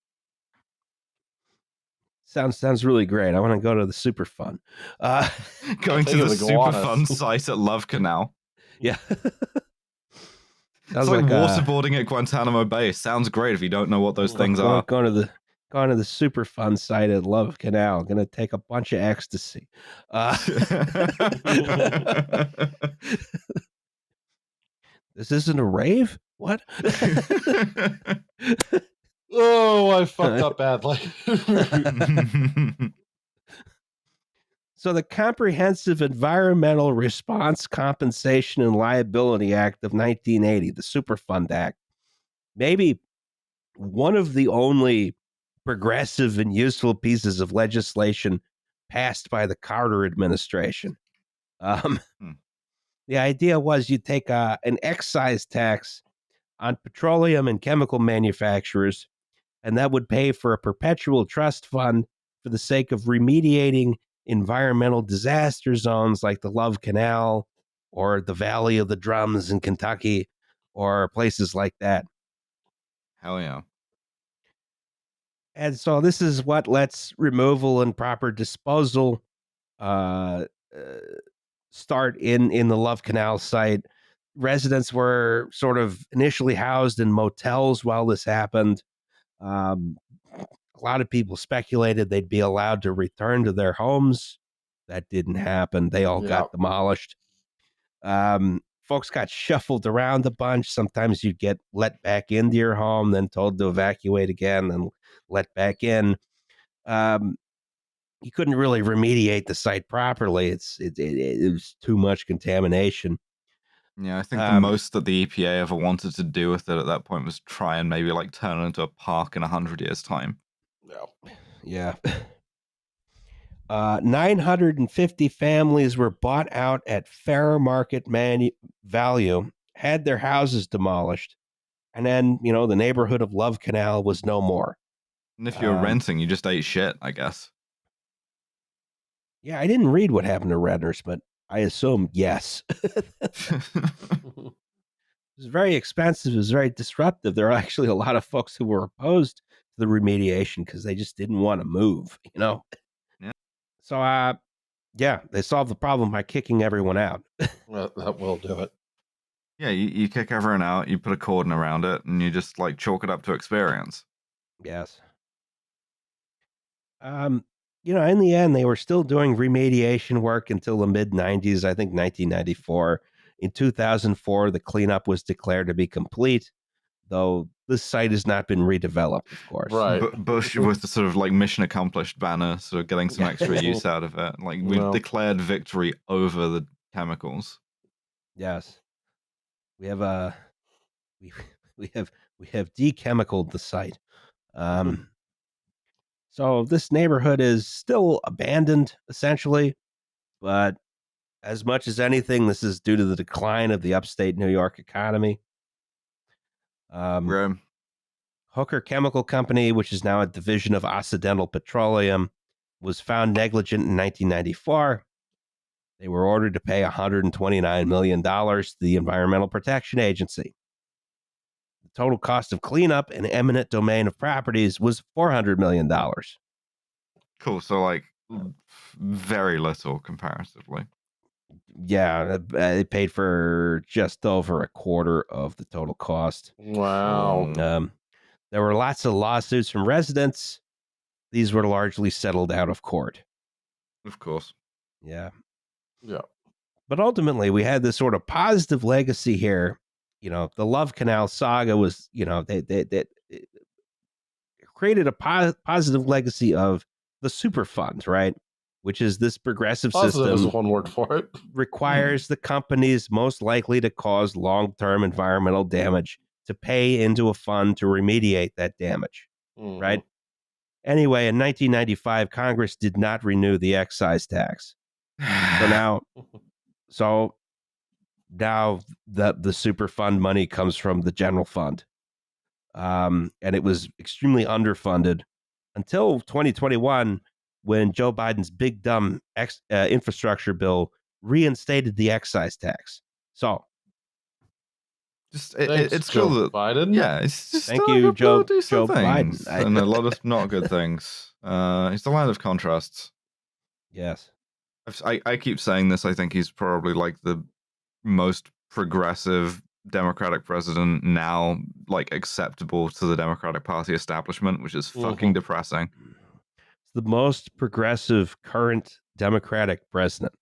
Sounds really great. I want to go to the Superfund. Going to the Superfund site at Love Canal. Yeah. It's like waterboarding at Guantanamo Bay. Sounds great if you don't know what those things are. Going to the Superfund site at Love Canal. Going to take a bunch of ecstasy. This isn't a rave? What? Oh, I fucked up badly. So the Comprehensive Environmental Response Compensation and Liability Act of 1980, the Superfund Act, maybe one of the only progressive and useful pieces of legislation passed by the Carter administration. The idea was you take an excise tax on petroleum and chemical manufacturers, and that would pay for a perpetual trust fund for the sake of remediating environmental disaster zones like the Love Canal or the Valley of the Drums in Kentucky or places like that. Hell yeah. And so this is what lets removal and proper disposal start in the Love Canal site. Residents were sort of initially housed in motels while this happened. A lot of people speculated they'd be allowed to return to their homes. That didn't happen. They all got demolished. Folks got shuffled around a bunch. Sometimes you'd get let back into your home, then told to evacuate again, and let back in. You couldn't really remediate the site properly. It was too much contamination. Yeah, I think the most that the EPA ever wanted to do with it at that point was try and maybe like turn it into a park in 100 years' time. Yeah. 950 families were bought out at fair market value, had their houses demolished, and then, the neighborhood of Love Canal was no more. And if you're renting, you just ate shit, I guess. Yeah, I didn't read what happened to renters, but I assume yes. It was very expensive. It was very disruptive. There are actually a lot of folks who were opposed to the remediation because they just didn't want to move, Yeah. So, they solved the problem by kicking everyone out. Well, that will do it. Yeah, you kick everyone out, you put a cordon around it, and you just like chalk it up to experience. Yes. In the end, they were still doing remediation work until the mid 90s, I think 1994. In 2004, the cleanup was declared to be complete, though this site has not been redeveloped, of course. Right. Bush with the sort of like mission accomplished banner, sort of getting some extra use out of it. Like we've declared victory over the chemicals. Yes. We have we have dechemicaled the site. So this neighborhood is still abandoned, essentially, but as much as anything, this is due to the decline of the upstate New York economy. Hooker Chemical Company, which is now a division of Occidental Petroleum, was found negligent in 1994. They were ordered to pay $129 million to the Environmental Protection Agency. The total cost of cleanup and eminent domain of properties was $400 million. Cool. So, like, very little comparatively. Yeah, it paid for just over a quarter of the total cost. Wow. There were lots of lawsuits from residents. These were largely settled out of court. Of course. Yeah. Yeah. But ultimately, we had this sort of positive legacy here. The Love Canal saga was, they created a positive legacy of the Superfund, right? Which is this progressive Positive system. Is one word for it. Requires the companies most likely to cause long-term environmental damage to pay into a fund to remediate that damage, right? Anyway, in 1995, Congress did not renew the excise tax. So now the Superfund money comes from the general fund. And it was extremely underfunded until 2021, when Joe Biden's big dumb infrastructure bill reinstated the excise tax. So, it's cool that Biden. Yeah, it's just thank you, Joe Biden, Biden, and a lot of not good things. It's the land of contrasts. Yes, I keep saying this. I think he's probably like the most progressive Democratic president now like acceptable to the Democratic Party establishment, which is fucking depressing. It's the most progressive current Democratic president.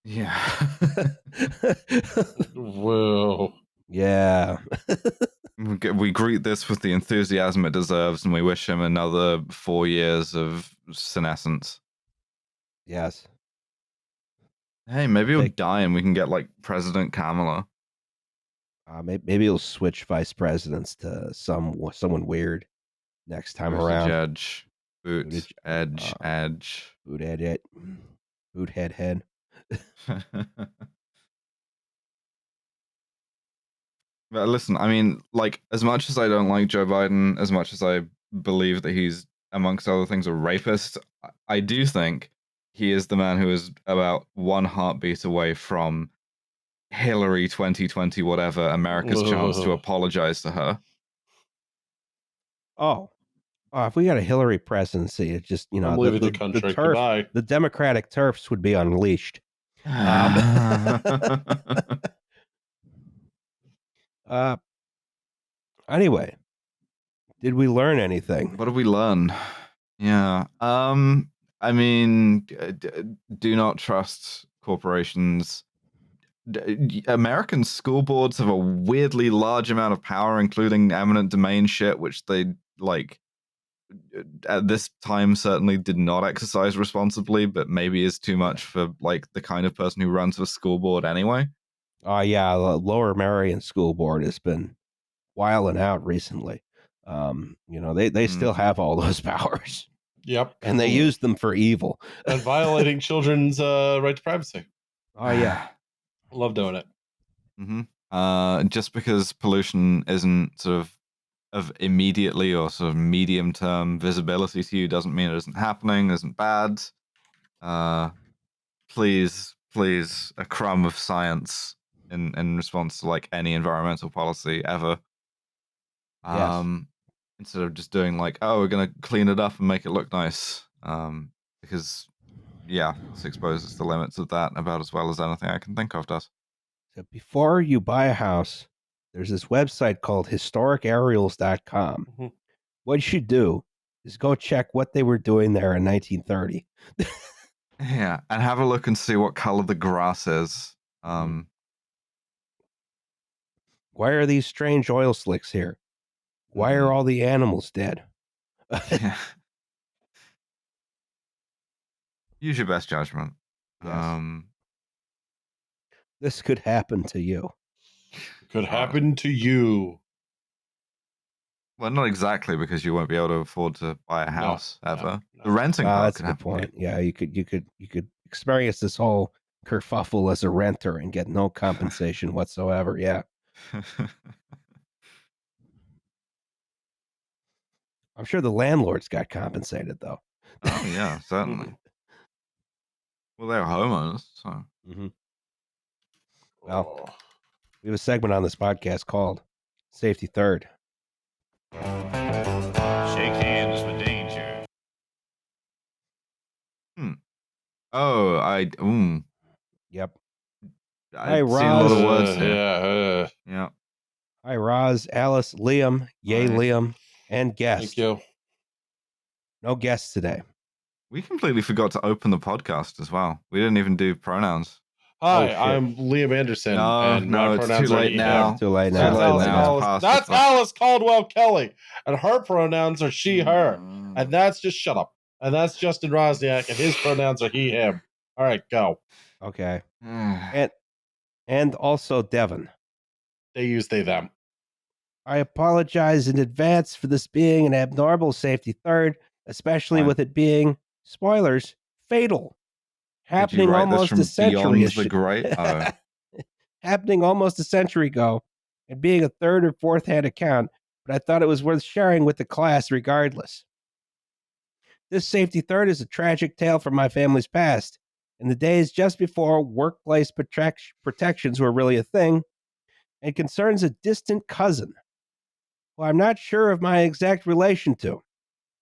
Yeah. Whoa. Yeah. We greet this with the enthusiasm it deserves, and we wish him another 4 years of senescence. Yes. Hey, maybe he'll die and we can get like President Kamala. Maybe he'll switch vice presidents to someone weird next time around. Edge. Boot edge. Boot head. Boot head. But listen, I mean, like, as much as I don't like Joe Biden, as much as I believe that he's, amongst other things, a rapist, I do think he is the man who is about one heartbeat away from Hillary 2020, whatever, America's chance to apologize to her. Oh, if we got a Hillary presidency, it just, you know, I'm leaving the country. The turf, goodbye. The Democratic turfs would be unleashed. Anyway, did we learn anything? What did we learn? Yeah. I mean, do not trust corporations. American school boards have a weirdly large amount of power, including eminent domain shit, which they like at this time certainly did not exercise responsibly, but maybe is too much for like the kind of person who runs a school board anyway. Oh yeah, the Lower Merion School Board has been wilding out recently. You know, they still have all those powers. Yep. And they use them for evil. And violating children's right to privacy. Oh yeah. Love doing it. Just because pollution isn't sort of immediately or sort of medium term visibility to you doesn't mean it isn't happening, isn't bad. Please, a crumb of science in response to like any environmental policy ever. Yes. Instead of just doing like, oh, we're gonna clean it up and make it look nice. Because yeah, this exposes the limits of that about as well as anything I can think of does. So before you buy a house, there's this website called historicaerials.com. What you should do is go check what they were doing there in 1930. Yeah, and have a look and see what color the grass is. Why are these strange oil slicks here? Why are all the animals dead? Yeah. Use your best judgment. Yes. This could happen to you. Could happen to you. Well, not exactly, because you won't be able to afford to buy a house ever. No. The renting part that's could a good happen. point. Yeah, you could experience this whole kerfuffle as a renter and get no compensation whatsoever. Yeah. I'm sure the landlords got compensated though. Oh yeah, certainly. Well, they're homeowners, so. Well, we have a segment on this podcast called Safety Third. Shake hands with danger. Oh, Yep. I've seen a lot of words here. Yeah. Hi, Roz, Alice, Liam, Yay, Liam, and guest. Thank you. No guests today. We completely forgot to open the podcast as well. We didn't even do pronouns. Hi, I'm Liam Anderson. and no, my it's pronouns too late are he, now. him. Too late now. That's Alice Caldwell Kelly. And her pronouns are she, her. And that's just shut up. And that's Justin Rosniak, and his pronouns are he, him. All right, go. Okay. and also Devin. They use they, them. I apologize in advance for this being an abnormal safety third, especially with it being, spoilers, fatal. Happening almost a century happening almost a century ago and being a third or fourth hand account, but I thought it was worth sharing with the class regardless. This safety third is a tragic tale from my family's past. In the days just before workplace protections were really a thing, and concerns a distant cousin, who I'm not sure of my exact relation to.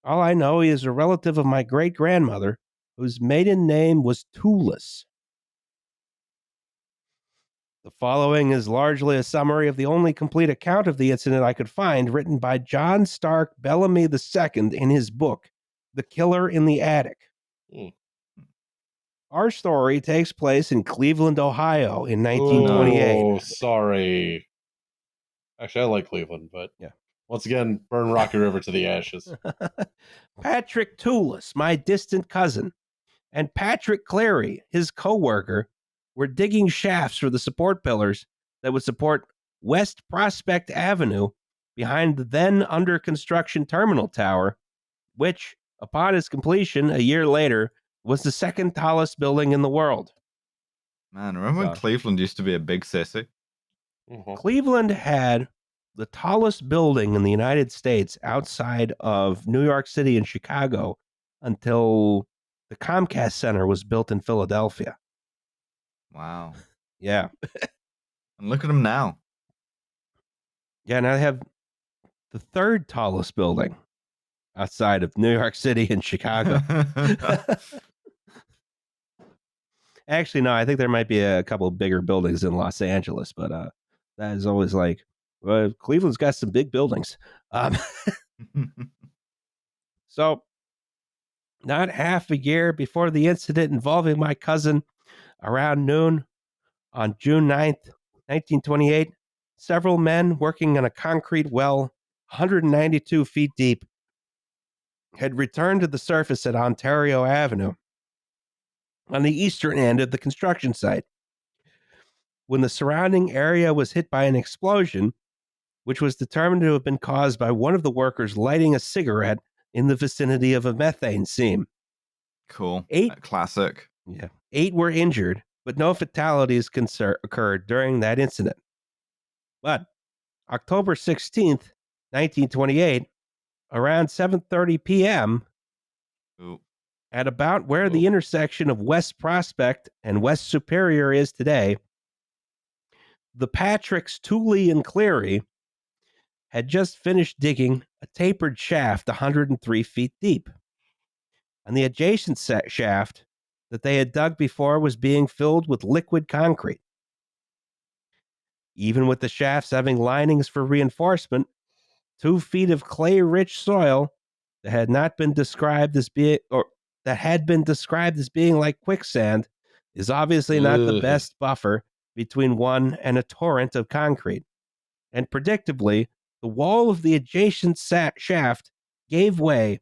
All I know is a relative of my great-grandmother, whose maiden name was Toulis. The following is largely a summary of the only complete account of the incident I could find, written by John Stark Bellamy II in his book, The Killer in the Attic. Our story takes place in Cleveland, Ohio in 1928. Oh, sorry. Actually, I like Cleveland, but yeah. Once again, burn Rocky River to the ashes. Patrick Toulis, my distant cousin, and Patrick Clary, his co-worker, were digging shafts for the support pillars that would support West Prospect Avenue behind the then under construction terminal tower, which, upon its completion a year later, was the second tallest building in the world. Man, remember when Cleveland used to be a big city? Cleveland had the tallest building in the United States outside of New York City and Chicago until the Comcast Center was built in Philadelphia. Wow. Yeah. And look at them now. Yeah, now they have the third tallest building outside of New York City and Chicago. Actually, no, I think there might be a couple of bigger buildings in Los Angeles, but that is always like, well, Cleveland's got some big buildings. So, not half a year before the incident involving my cousin, around noon on June 9th, 1928, several men working on a concrete well 192 feet deep had returned to the surface at Ontario Avenue on the eastern end of the construction site. When the surrounding area was hit by an explosion, which was determined to have been caused by one of the workers lighting a cigarette in the vicinity of a methane seam. Cool. 8 classic. Yeah. 8 were injured, but no fatalities occurred during that incident. But October 16th, 1928, around 7:30 p.m., at about where the intersection of West Prospect and West Superior is today, the Patricks, Tooley, and Cleary had just finished digging a tapered shaft 103 feet deep. And the adjacent shaft that they had dug before was being filled with liquid concrete. Even with the shafts having linings for reinforcement, 2 feet of clay-rich soil that had been described as being like quicksand is obviously not the best buffer between one and a torrent of concrete. And predictably, the wall of the adjacent shaft gave way,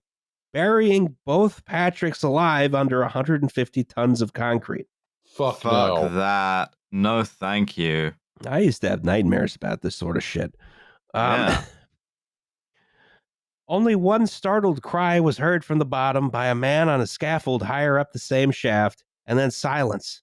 burying both Patricks alive under 150 tons of concrete. Fuck no. That. No, thank you. I used to have nightmares about this sort of shit. Yeah. Only one startled cry was heard from the bottom by a man on a scaffold higher up the same shaft, and then silence.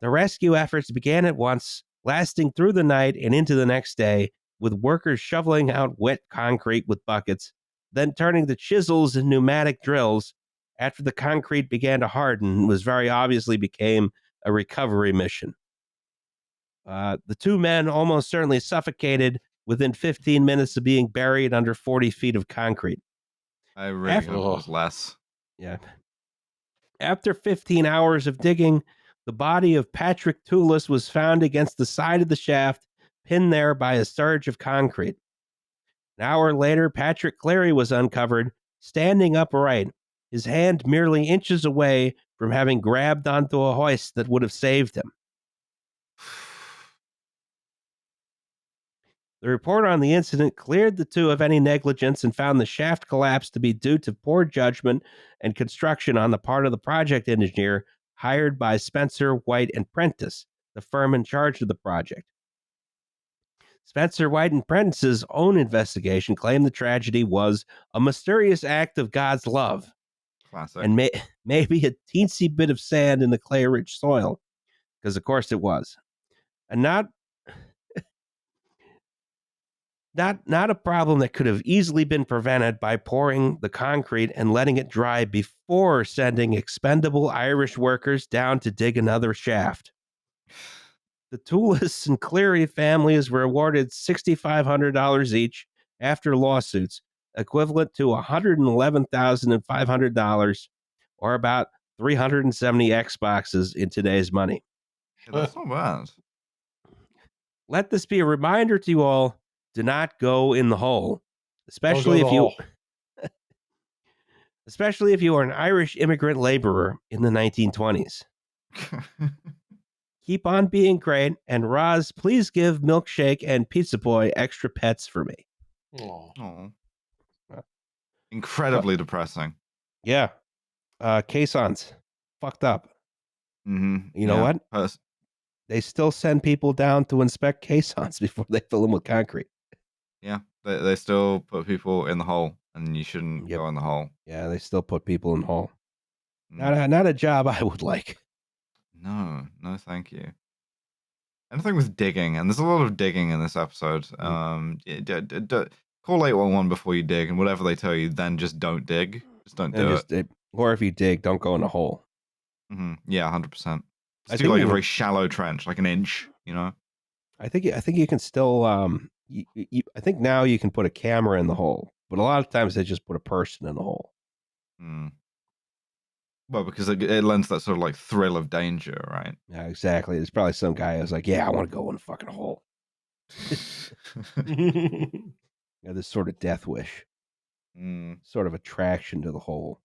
The rescue efforts began at once, lasting through the night and into the next day, with workers shoveling out wet concrete with buckets, then turning to chisels and pneumatic drills after the concrete began to harden and very obviously became a recovery mission. The 2 men almost certainly suffocated within 15 minutes of being buried under 40 feet of concrete. I really hope it was less. Yeah. After 15 hours of digging, the body of Patrick Toulis was found against the side of the shaft, pinned there by a surge of concrete. An hour later, Patrick Clary was uncovered, standing upright, his hand merely inches away from having grabbed onto a hoist that would have saved him. The report on the incident cleared the 2 of any negligence and found the shaft collapse to be due to poor judgment and construction on the part of the project engineer hired by Spencer, White, and Prentice, the firm in charge of the project. Spencer, White, and Prentice's own investigation claimed the tragedy was a mysterious act of God's love. Classic. And maybe a teensy bit of sand in the clay-rich soil, because of course it was. And not a problem that could have easily been prevented by pouring the concrete and letting it dry before sending expendable Irish workers down to dig another shaft. The Toulis and Cleary families were awarded $6,500 each after lawsuits, equivalent to $111,500, or about 370 Xboxes in today's money. Yeah, that's not bad. Let this be a reminder to you all: do not go in the hole, especially if you, especially if you are an Irish immigrant laborer in the 1920s. Keep on being great, and Roz, please give Milkshake and Pizza Boy extra pets for me. Oh, incredibly depressing. Yeah, caissons fucked up. Mm-hmm. You know what? They still send people down to inspect caissons before they fill them with concrete. Yeah, they still put people in the hole, and you shouldn't go in the hole. Yeah, they still put people in the hole. Not a job I would like. No, thank you. Anything with digging, and there's a lot of digging in this episode. Call 811 before you dig, and whatever they tell you, then just don't dig. Just don't do it. Or if you dig, don't go in the hole. Mm-hmm. Yeah, 100%. I do like a very shallow trench, like an inch. You know. I think you can still. I think now you can put a camera in the hole, but a lot of times they just put a person in the hole. Hmm. Well, because it lends that sort of like thrill of danger, right? Yeah, exactly. There's probably some guy who's like, "Yeah, I want to go in the fucking hole." Yeah, this sort of death wish, sort of attraction to the hole,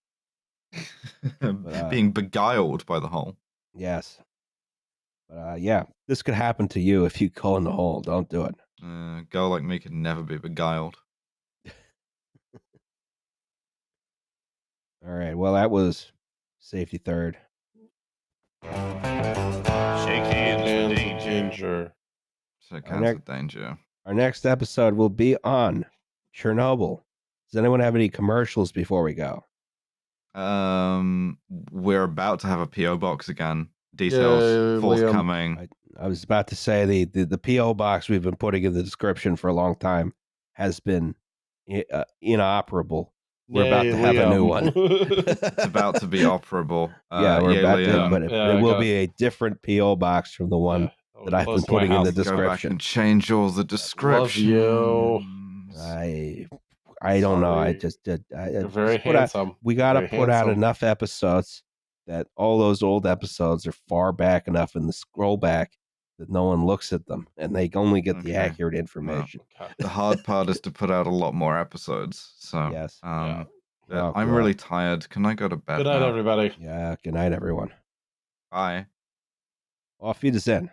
being beguiled by the hole. Yes, but yeah, this could happen to you if you go in the hole. Don't do it. A girl like me could never be beguiled. All right. Well, that was Safety Third. Shake hands with danger. Shake hands with danger. Our next episode will be on Chernobyl. Does anyone have any commercials before we go? We're about to have a PO box again. Details forthcoming. I was about to say the PO box we've been putting in the description for a long time has been inoperable. We're about to have a new one. It's about to be operable. Yeah, we're about to, but it will be a different PO box from the one that I've been putting in the description. Go back and change all the description. I don't know. I just did. You're very handsome. We got to put out enough episodes that all those old episodes are far back enough in the scroll back that no one looks at them and they only get the accurate information. Well, the hard part is to put out a lot more episodes. So yes, I'm really tired. Can I go to bed? Good night, everybody. Yeah, good night, everyone. Bye. Auf Wiedersehen.